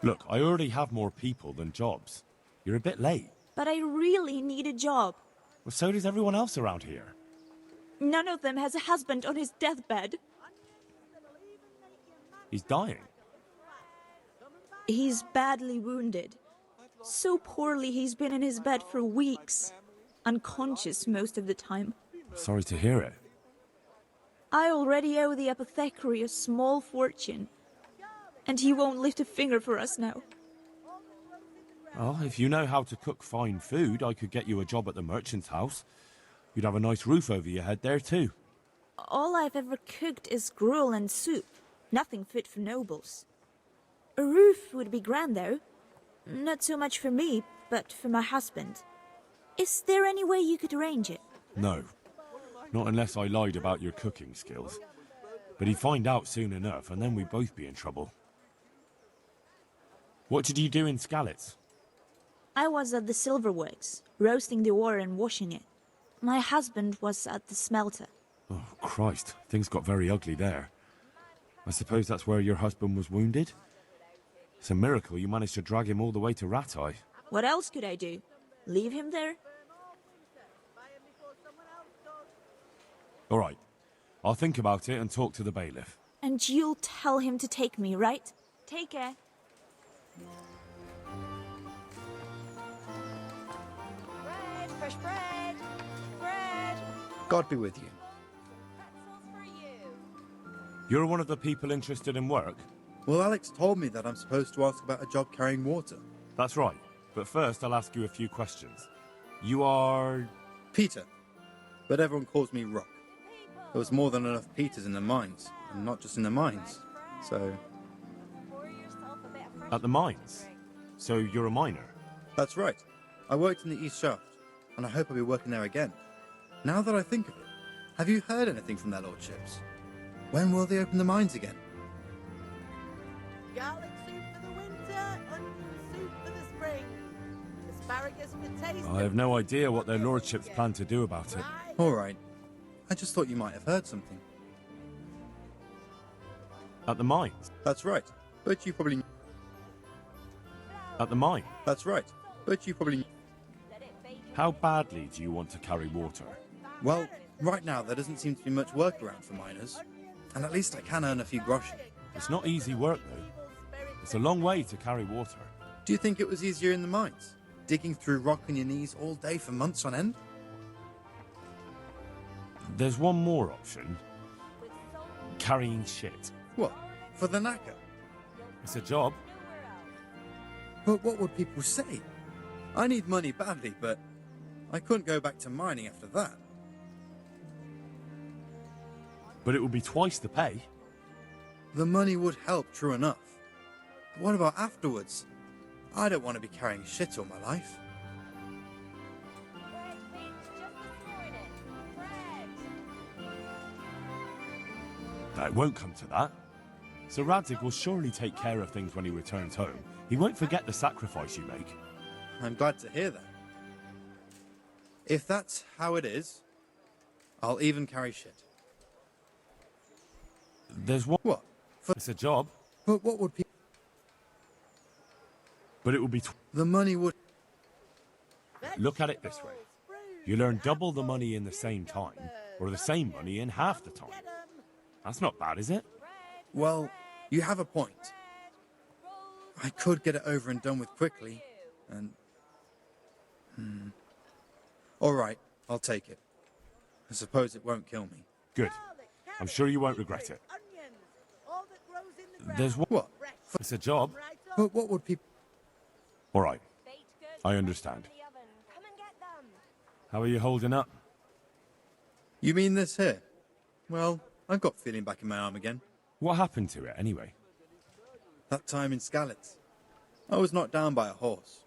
Look, I already have more people than jobs. You're a bit late. But I really need a job. Well, so does everyone else around here. None of them has a husband on his deathbed. He's dying. He's badly wounded. So poorly he's been in his bed for weeks. Unconscious most of the time. Sorry to hear it. I already owe the apothecary a small fortune. And he won't lift a finger for us now. Well, if you know how to cook fine food, I could get you a job at the merchant's house. You'd have a nice roof over your head there, too. All I've ever cooked is gruel and soup. Nothing fit for nobles. A roof would be grand, though. Not so much for me, but for my husband. Is there any way you could arrange it? No. Not unless I lied about your cooking skills. But he'd find out soon enough, and then we'd both be in trouble. What did you do in Skalitz? I was at the silverworks, roasting the ore and washing it. My husband was at the smelter. Oh, Christ. Things got very ugly there. I suppose that's where your husband was wounded? It's a miracle you managed to drag him all the way to Rattay. What else could I do? Leave him there? All right. I'll think about it and talk to the bailiff. And you'll tell him to take me, right? Take care. Bread, fresh bread. Bread. God be with you. You're one of the people interested in work? Well, Alex told me that I'm supposed to ask about a job carrying water. That's right. But first, I'll ask you a few questions. You are... Peter. But everyone calls me Rock. There was more than enough Peters in the mines, and not just in the mines. So... At the mines? So you're a miner? That's right. I worked in the East Shaft, and I hope I'll be working there again. Now that I think of it, have you heard anything from their lordships? When will they open the mines again? Garlic soup for the winter, onion soup for the spring. Asparagus for taste. I have no idea what their lordships plan to do about it. All right. I just thought you might have heard something. At the mines? That's right. But you probably... At the mine? That's right. But you probably... How badly do you want to carry water? Well, right now there doesn't seem to be much work around for miners. And at least I can earn a few groschen. It's not easy work, though. It's a long way to carry water. Do you think it was easier in the mines? Digging through rock on your knees all day for months on end? There's one more option. Carrying shit. What? For the knacker? It's a job. But what would people say? I need money badly, but I couldn't go back to mining after that. But it would be twice the pay. The money would help, true enough. But what about afterwards? I don't want to be carrying shit all my life. It won't come to that. Sir Radzig will surely take care of things when he returns home. He won't forget the sacrifice you make. I'm glad to hear that. If that's how it is, I'll even carry shit. There's one... What? It's a job. But what would people... But it would be... The money would... Look at it this way. You'll earn double the money in the same time, or the same money in half the time. That's not bad, is it? Well, you have a point. I could get it over and done with quickly, and... All right, I'll take it. I suppose it won't kill me. Good. I'm sure you won't regret it. There's one... What? It's a job. But what would people... All right. I understand. How are you holding up? You mean this here? Well, I've got feeling back in my arm again. What happened to it, anyway? That time in Skalitz. I was knocked down by a horse,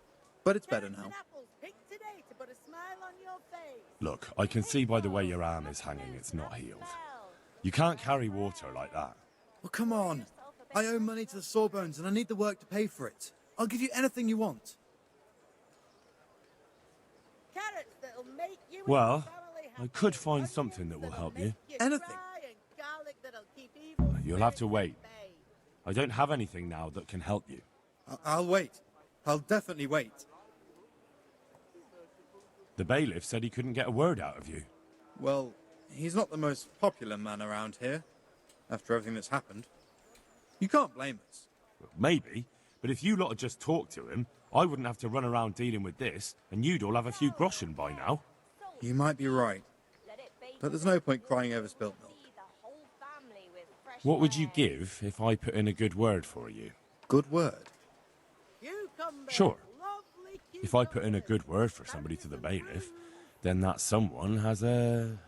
but it's better now. Apples picked today to put a smile on your face. Look, I can see by the way your arm is hanging it's not healed. You can't carry water like that. Well, come on. I owe money to the Sawbones and I need the work to pay for it. I'll give you anything you want. Carrots that'll make you Well, I could find something that will help you. Anything? garlic that'll keep evil. You'll have to wait. I don't have anything now that can help you. I'll wait. I'll definitely wait. The bailiff said he couldn't get a word out of you. Well, he's not the most popular man around here, after everything that's happened. You can't blame us. Maybe, but if you lot had just talked to him, I wouldn't have to run around dealing with this, and you'd all have a few groschen by now. You might be right. But there's no point crying over spilt milk. What would you give if I put in a good word for you? Good word? Sure. If I put in a good word for somebody to the bailiff, then that someone has a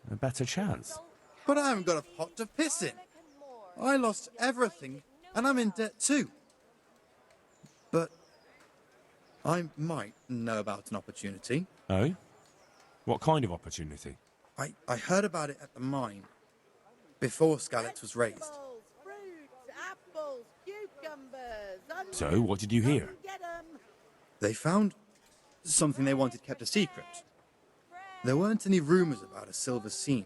better chance. But I haven't got a pot to piss in. I lost everything, and I'm in debt too. But I might know about an opportunity. Oh? What kind of opportunity? I heard about it at the mine, before Skalitz was raised. Fruits, apples, cucumbers, onions. So, what did you hear? Get 'em. They found something they wanted kept a secret. There weren't any rumours about a silver seam,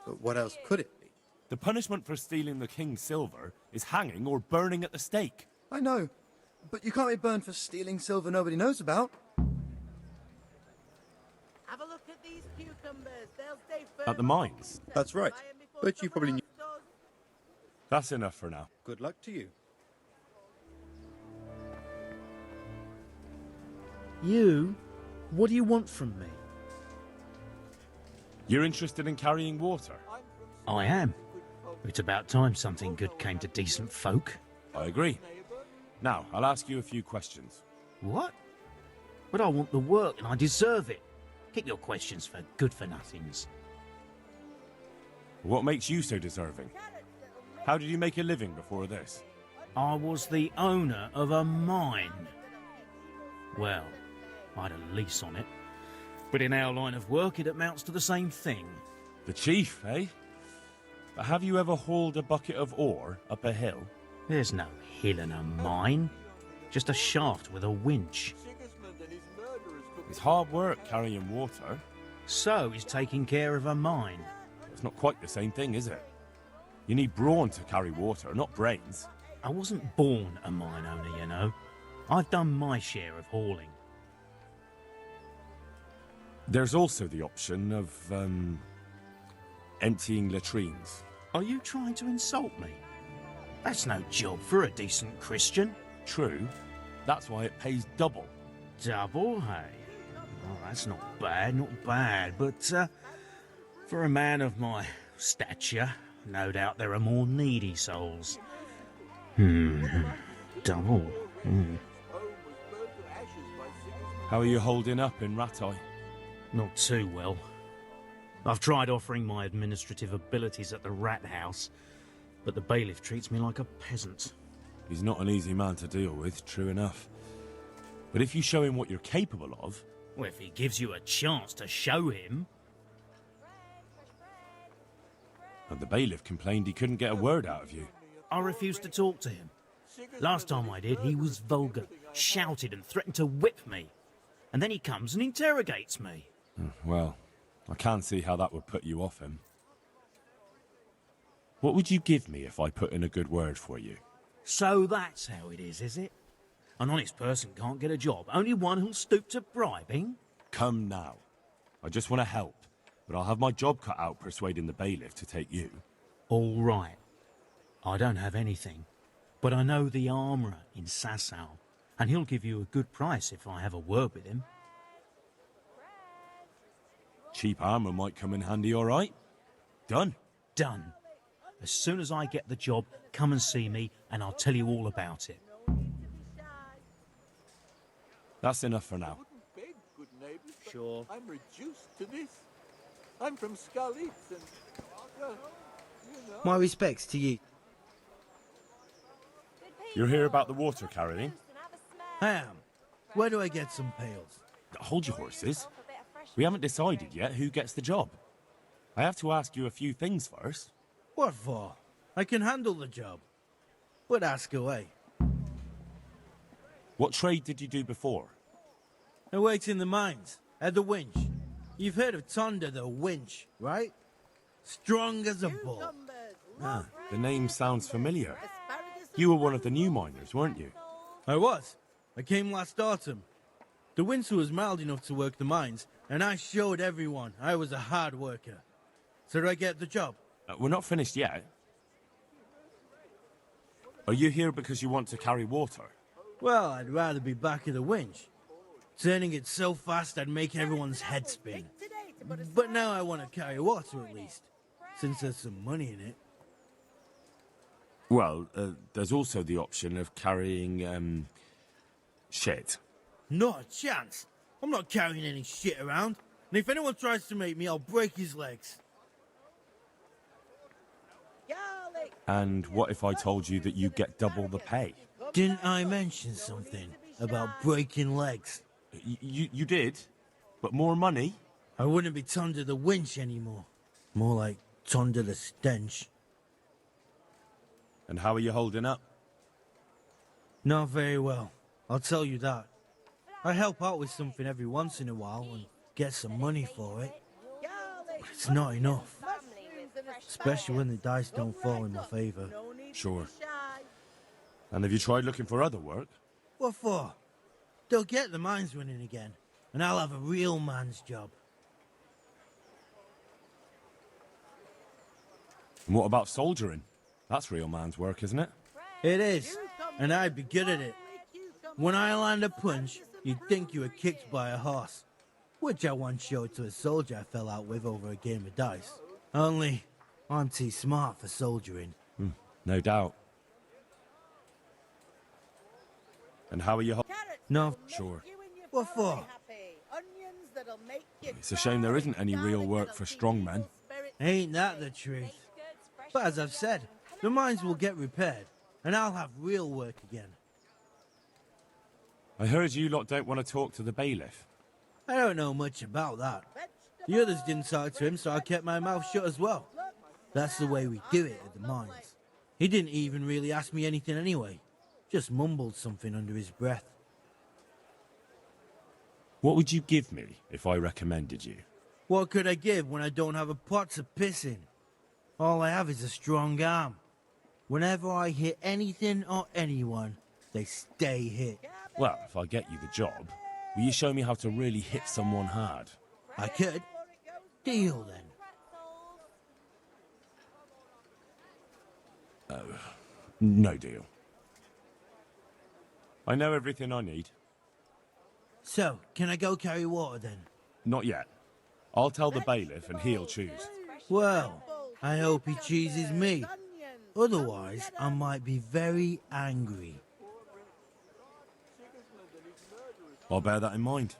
but what else could it be? The punishment for stealing the king's silver is hanging or burning at the stake. I know, but you can't be burned for stealing silver nobody knows about. Have a look at these cucumbers. They'll stay firm. At the mines? That's right, but you probably knew. That's enough for now. Good luck to you. You? What do you want from me? You're interested in carrying water? I am. It's about time something good came to decent folk. I agree. Now, I'll ask you a few questions. What? But I want the work and I deserve it. Keep your questions for good-for-nothings. What makes you so deserving? How did you make a living before this? I was the owner of a mine. Well, I had a lease on it. But in our line of work, it amounts to the same thing. The chief, eh? But have you ever hauled a bucket of ore up a hill? There's no hill in a mine. Just a shaft with a winch. It's hard work carrying water. So is taking care of a mine. It's not quite the same thing, is it? You need brawn to carry water, not brains. I wasn't born a mine owner, you know. I've done my share of hauling. There's also the option of, emptying latrines. Are you trying to insult me? That's no job for a decent Christian. True. That's why it pays double. Double, hey? Oh, that's not bad, but for a man of my stature, no doubt there are more needy souls. Double. How are you holding up in Rattay? Not too well. I've tried offering my administrative abilities at the rat house, but the bailiff treats me like a peasant. He's not an easy man to deal with, true enough. But if you show him what you're capable of... Well, if he gives you a chance to show him... And the bailiff complained he couldn't get a word out of you. I refused to talk to him. Last time I did, he was vulgar, shouted and threatened to whip me. And then he comes and interrogates me. Well, I can't see how that would put you off him. What would you give me if I put in a good word for you? So that's how it is it? An honest person can't get a job, only one who'll stoop to bribing? Come now. I just want to help, but I'll have my job cut out persuading the bailiff to take you. All right. I don't have anything, but I know the armourer in Sasau, and he'll give you a good price if I have a word with him. Cheap armour might come in handy, all right? Done. Done. As soon as I get the job, come and see me, and I'll tell you all about it. That's enough for now. Sure. I'm reduced to this. I'm from Skalitz and... well, you know... My respects to you. You're here about the water carrying? Ham, where do I get some pails? Hold your horses. We haven't decided yet who gets the job. I have to ask you a few things first. What for? I can handle the job. But ask away. What trade did you do before? I worked in the mines, at the winch. You've heard of Tonda the winch, right? Strong as a bull. Ah, the name sounds familiar. You were one of the new miners, weren't you? I was. I came last autumn. The winter was mild enough to work the mines, and I showed everyone I was a hard worker. So did I get the job? We're not finished yet. Are you here because you want to carry water? Well, I'd rather be back at the winch. Turning it so fast I'd make everyone's head spin. But now I want to carry water at least, since there's some money in it. Well, there's also the option of carrying, shit. Not a chance. I'm not carrying any shit around. And if anyone tries to make me, I'll break his legs. And what if I told you that you get double the pay? Didn't I mention something about breaking legs? You did? But more money? I wouldn't be Tonda the winch anymore. More like Tonda the stench. And how are you holding up? Not very well. I'll tell you that. I help out with something every once in a while and get some money for it. But it's not enough. Especially when the dice don't fall in my favor. Sure. And have you tried looking for other work? What for? They'll get the mines running again, and I'll have a real man's job. And what about soldiering? That's real man's work, isn't it? It is, and I'd be good at it. When I land a punch, you'd think you were kicked by a horse, which I once showed to a soldier I fell out with over a game of dice. Only, I'm too smart for soldiering. No doubt. And how are you? No. Sure. What for? It's a shame there isn't any real work for strong men. Ain't that the truth? But as I've said, the mines will get repaired, and I'll have real work again. I heard you lot don't want to talk to the bailiff. I don't know much about that. The others didn't talk to him, so I kept my mouth shut as well. That's the way we do it at the mines. He didn't even really ask me anything anyway. Just mumbled something under his breath. What would you give me if I recommended you? What could I give when I don't have a pot to piss in? All I have is a strong arm. Whenever I hit anything or anyone, they stay hit. Well, if I get you the job, will you show me how to really hit someone hard? I could. Deal then. Oh, no deal. I know everything I need. So, can I go carry water then? Not yet. I'll tell the bailiff and he'll choose. Well, I hope he chooses me. Otherwise, I might be very angry. I'll bear that in mind.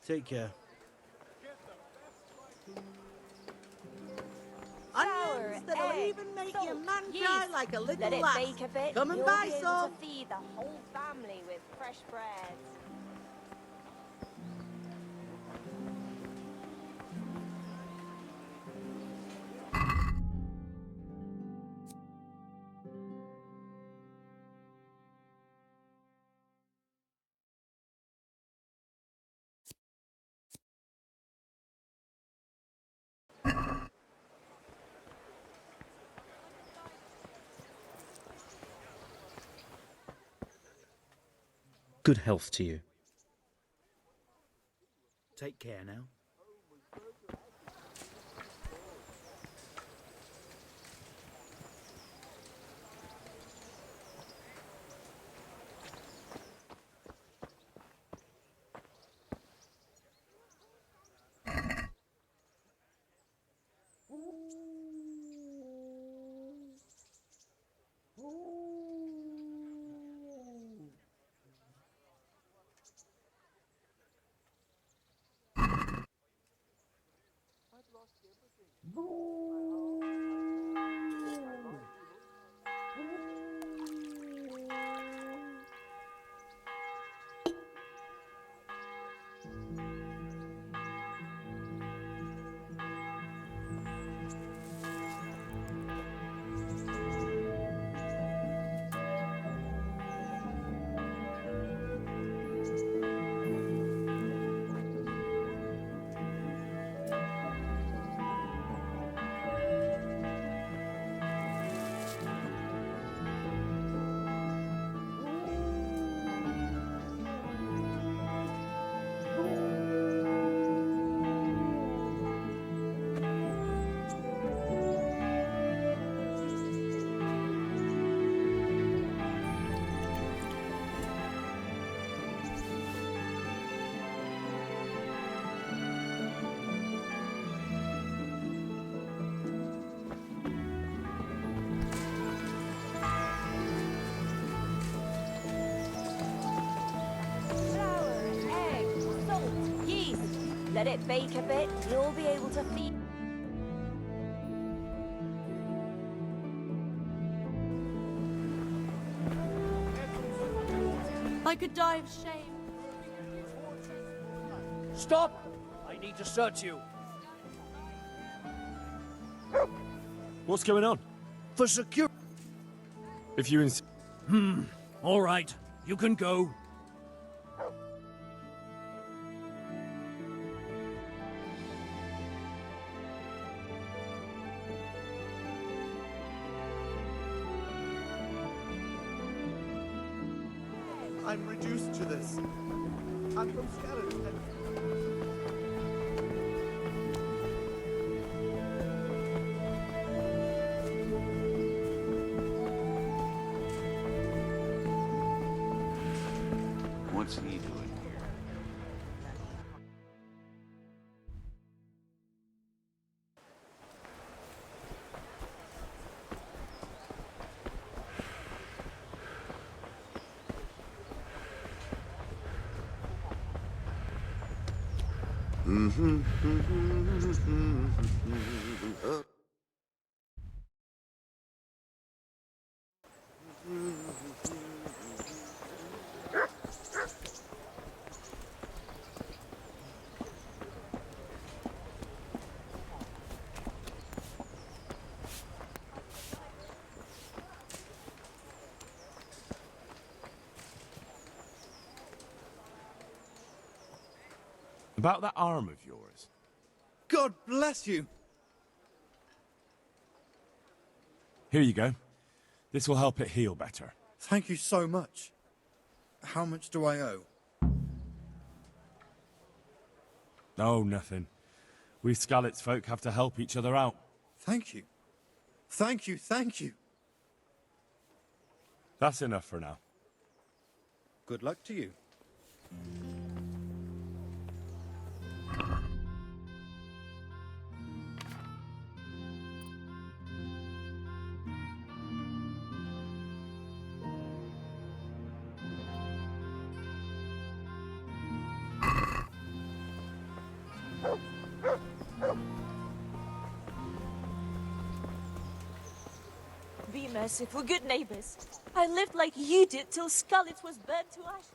Take care. Onions that'll even make your man cry like a little Let it lass. bake a bit. Come and You'll buy be able some. to feed the whole family with fresh bread. Good health to you. Take care now. Let it bake a bit, you'll be able to feed. I could die of shame. Stop! I need to search you. What's going on? For security. If you insist. All right. You can go. I'm reduced to this. I'm from skeleton. What's he doing here? About that arm of yours. God bless you. Here you go. This will help it heal better. Thank you so much. How much do I owe? Oh, nothing. We Skalitz folk have to help each other out. Thank you. Thank you, thank you. That's enough for now. Good luck to you. Be merciful, good neighbors. I lived like you did till Skalitz was burnt to ashes.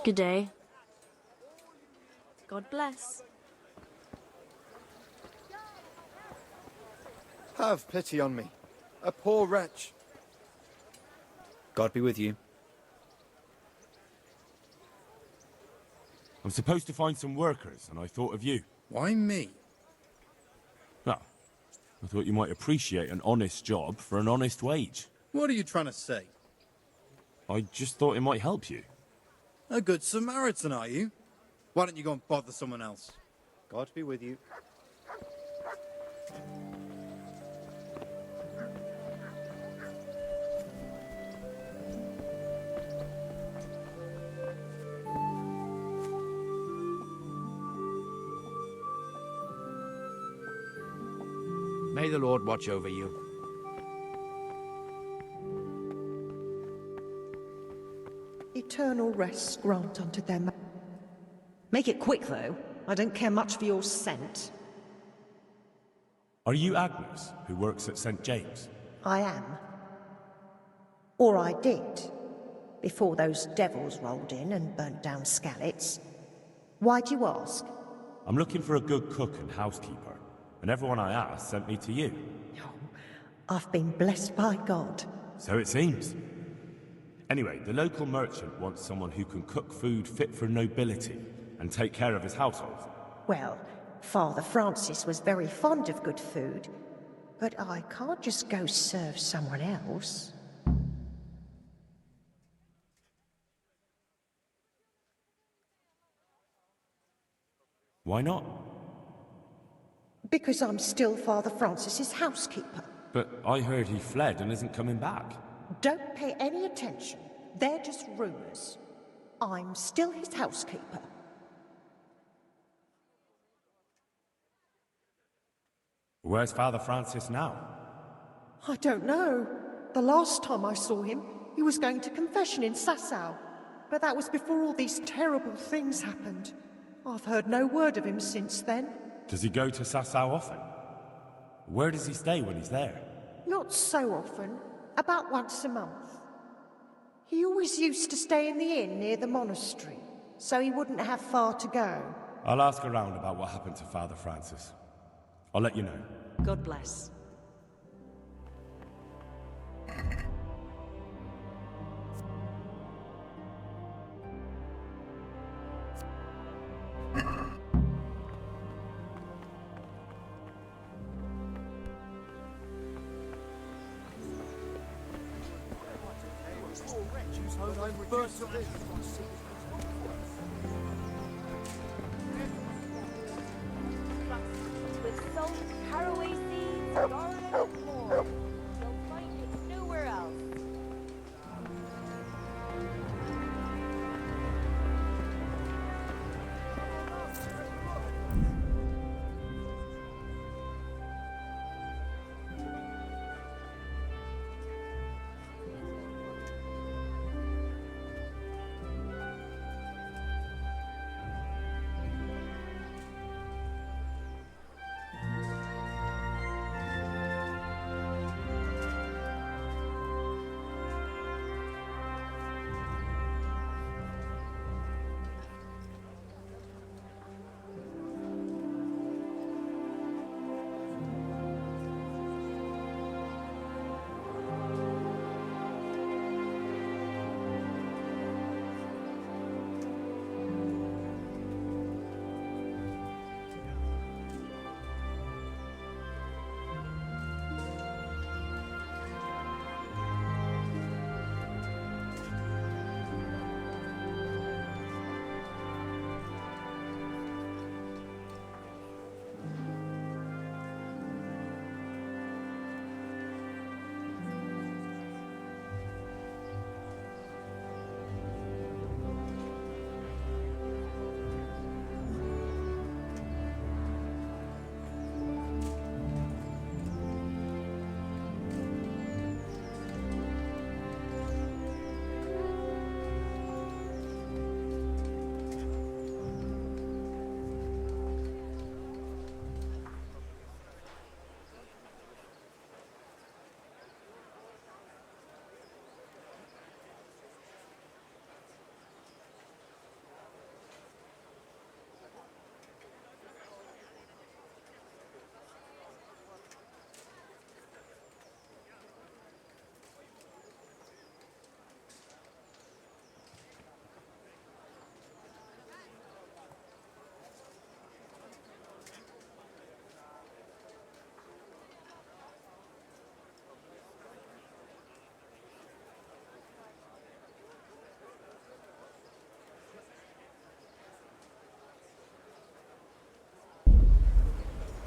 Good day. God bless. Have pity on me, a poor wretch. God be with you. I'm supposed to find some workers, and I thought of you. Why me? Well, I thought you might appreciate an honest job for an honest wage. What are you trying to say? I just thought it might help you. A good Samaritan, are you? Why don't you go and bother someone else? God be with you. May the Lord watch over you. Eternal rest grant unto them. Make it quick, though. I don't care much for your scent. Are you Agnes, who works at St. James? I am. Or I did, before those devils rolled in and burnt down Skalitz. Why'd you ask? I'm looking for a good cook and housekeeper, and everyone I asked sent me to you. I've been blessed by God. So it seems. Anyway, the local merchant wants someone who can cook food fit for nobility and take care of his household? Well, Father Francis was very fond of good food, but I can't just go serve someone else. Why not? Because I'm still Father Francis's housekeeper. But I heard he fled and isn't coming back. Don't pay any attention. They're just rumours. I'm still his housekeeper. Where's Father Francis now? I don't know. The last time I saw him, he was going to confession in Sasau. But that was before all these terrible things happened. I've heard no word of him since then. Does he go to Sasau often? Where does he stay when he's there? Not so often. About once a month. He always used to stay in the inn near the monastery, so he wouldn't have far to go. I'll ask around about what happened to Father Francis. I'll let you know. God bless. With salt, caraway seeds, garlic, and more. You'll find it nowhere else.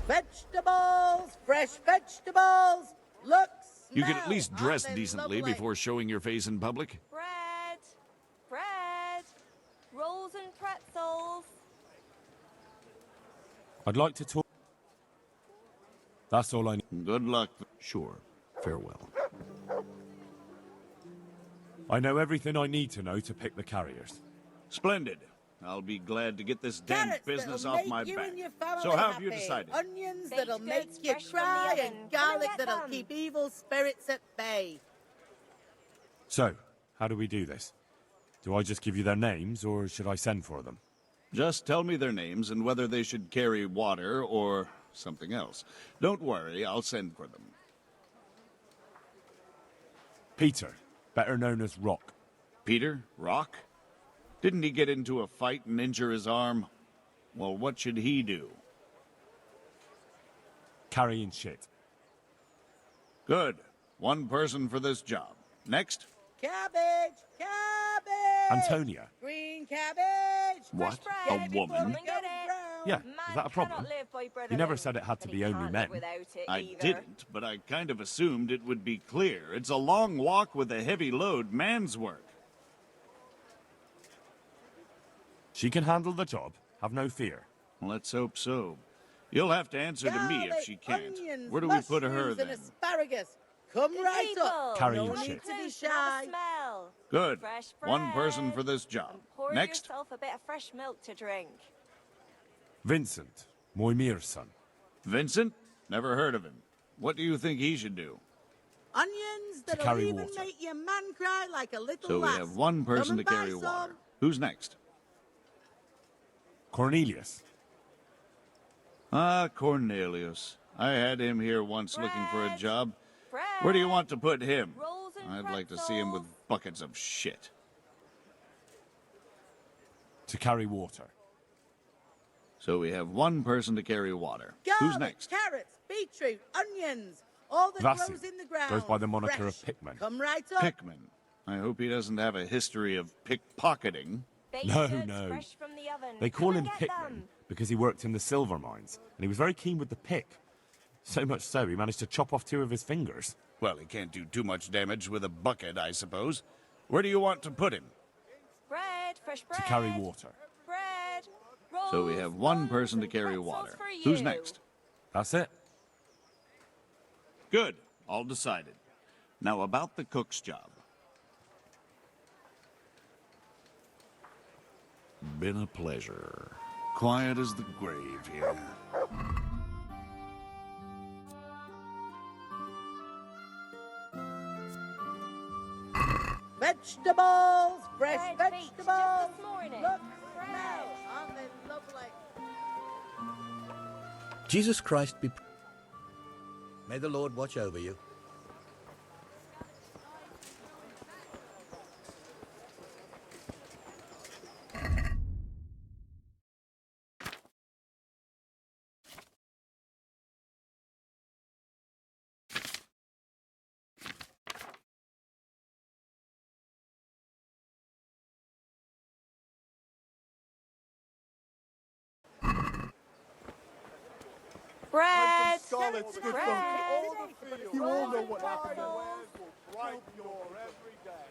Vegetables! Fresh vegetables! Look, You can at smell. least dress Aren't they decently lovely? before showing your face in public. Bread! Bread! Rolls and pretzels! I'd like to talk. That's all I need. Good luck. Sure. Farewell. I know everything I need to know to pick the carriers. Splendid. I'll be glad to get this damn Carrots business that'll off make my you back. and your family So how have happy. you decided? Onions Baked that'll goods make you fresh from the cry, oven. and Come and garlic get that'll them. keep evil spirits at bay. So, how do we do this? Do I just give you their names, or should I send for them? Just tell me their names and whether they should carry water or something else. Don't worry, I'll send for them. Peter, better known as Rock. Peter? Rock? Didn't he get into a fight and injure his arm? Well, what should he do? Carrying shit. Good. One person for this job. Next. Cabbage! Cabbage! Antonia. Green cabbage! What? Fresh A bread. woman? Get it. Yeah, is that a problem? You never said it had to be only men. I didn't, but I kind of assumed it would be clear. It's a long walk with a heavy load, man's work. She can handle the job. Have no fear. Let's hope so. You'll have to answer to me if she can't. Onions, Where do we put her mushrooms, and then? asparagus. Come right up. Carrying no shit. need to be shy. Good. Fresh One bread. person for this job. Pour Next. yourself a bit of fresh milk to drink. Vincent. Moimir's son. Vincent? Never heard of him. What do you think he should do? Onions that'll carry even water. make your man cry like a little So we lass. have one person Come to and carry buy water. some. Who's next? Cornelius. Ah, Cornelius. I had him here once looking for a job. Where do you want to put him? I'd like to see him with buckets of shit. To carry water. So we have one person to carry water. Garlic, Who's next? carrots, beetroot, onions, all that Vasil grows in the ground. goes by the moniker Fresh. of Pickman. Come right up. Pickman. I hope he doesn't have a history of pickpocketing. No, no. Fresh from the oven. They call Come him and get Pickman them. because he worked in the silver mines, and he was very keen with the pick. So much so, he managed to chop off 2 of his fingers. Well, he can't do too much damage with a bucket, I suppose. Where do you want to put him? Bread, fresh bread. To carry water. Bread. So we have one person to carry water. Who's next? That's it. Good. All decided. Now about the cook's job. Been a pleasure. Quiet as the grave here. Vegetables, fresh Red beets just vegetables. this morning. Look, smell. Aren't they lovely? Jesus Christ be... May the Lord watch over you. Bread. Scarlet's good Bread. from all the fields. You all know what happened. Will brighten your every day.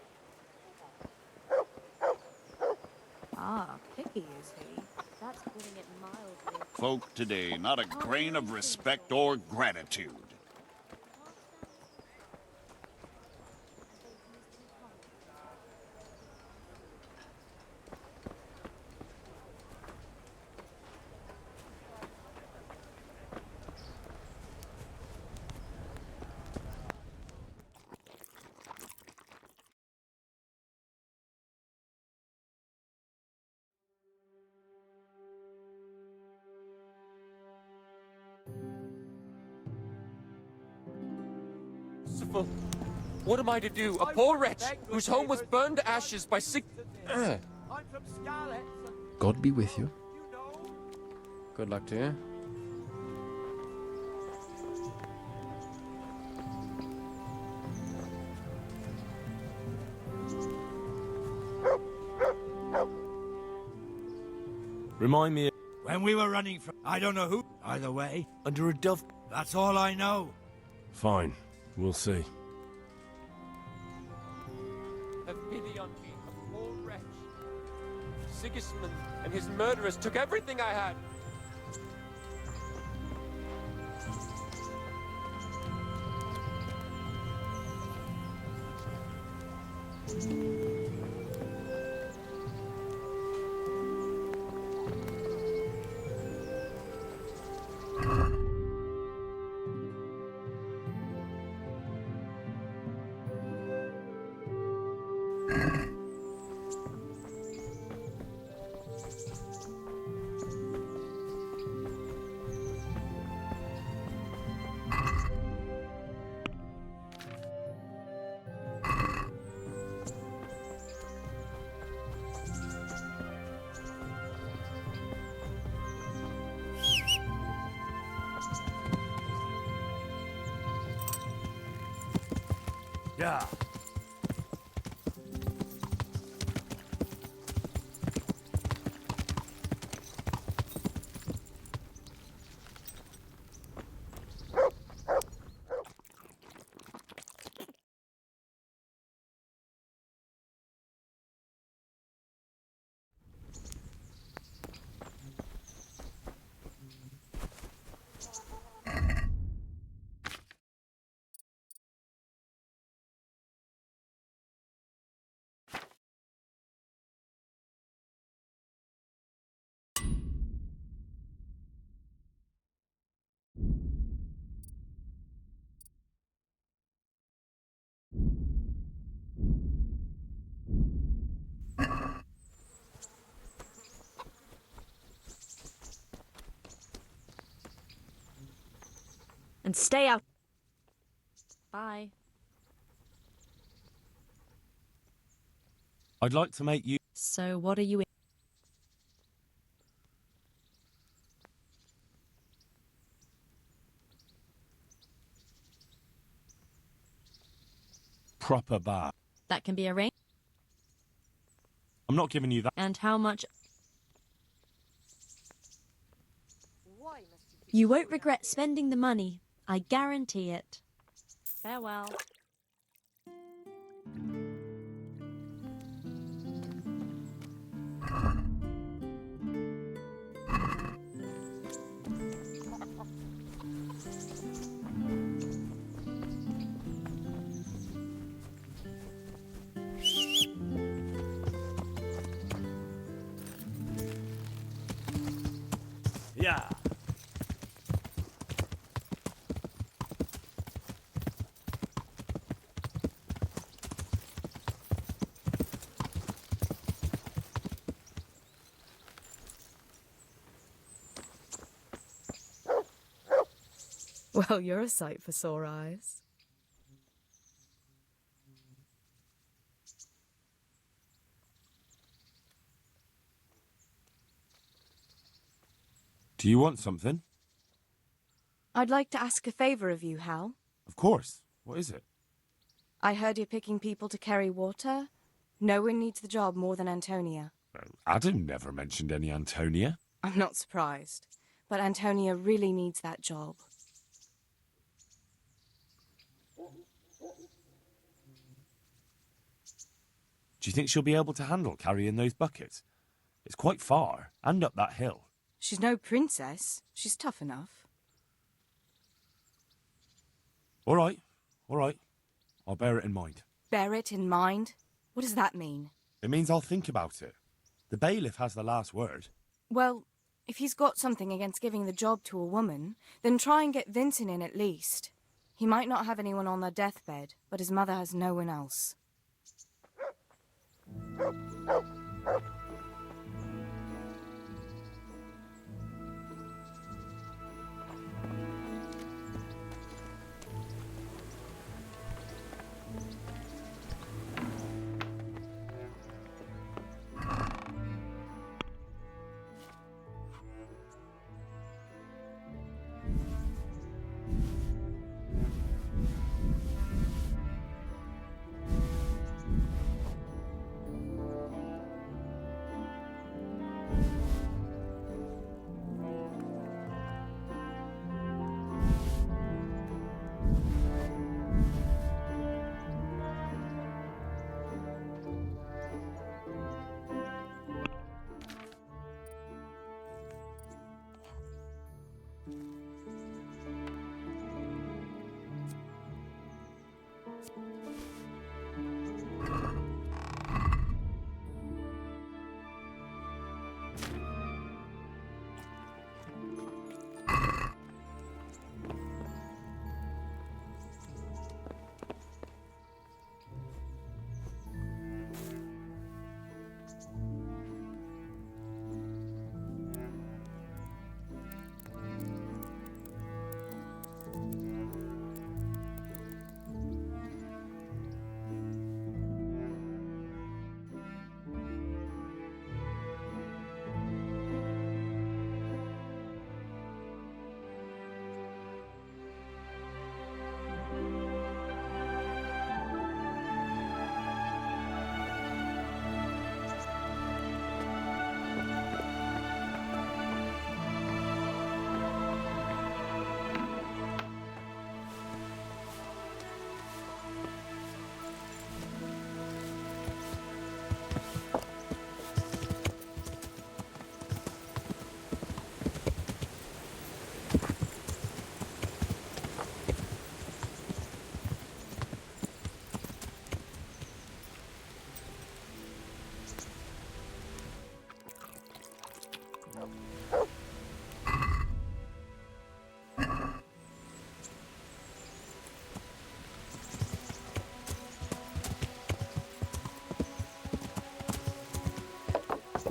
Ah, picky is he? That's putting it mildly. Folk today, not a grain of respect or gratitude. Merciful. What am I to do? A poor wretch whose home was burned to ashes by sick... I'm from Scarlet. God be with you. Good luck to you. Remind me. When we were running from... I don't know who. Either way. Under a dove. That's all I know. Fine. We'll see. Have pity on me, a poor wretch. Sigismund and his murderers took everything I had. Yeah. And stay out. Bye. I'd like to make you... So what are you in? proper bar. That can be arranged. I'm not giving you that. And how much? You won't regret spending the money. I guarantee it. Farewell. Yeah. Well, you're a sight for sore eyes. Do you want something? I'd like to ask a favour of you, Hal. Of course. What is it? I heard you're picking people to carry water. No one needs the job more than Antonia. Adam never mentioned any Antonia. I'm not surprised. But Antonia really needs that job. Do you think she'll be able to handle carrying those buckets? It's quite far, and up that hill. She's no princess. She's tough enough. All right, all right. I'll bear it in mind. Bear it in mind? What does that mean? It means I'll think about it. The bailiff has the last word. Well, if he's got something against giving the job to a woman, then try and get Vincent in at least. He might not have anyone on their deathbed, but his mother has no one else.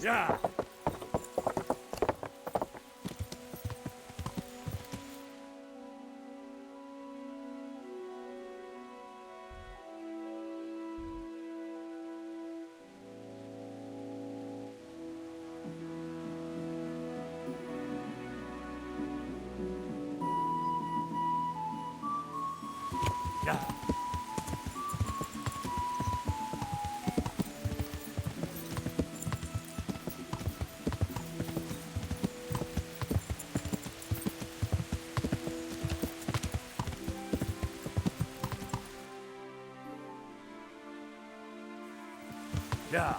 Yeah. Yeah. Yeah.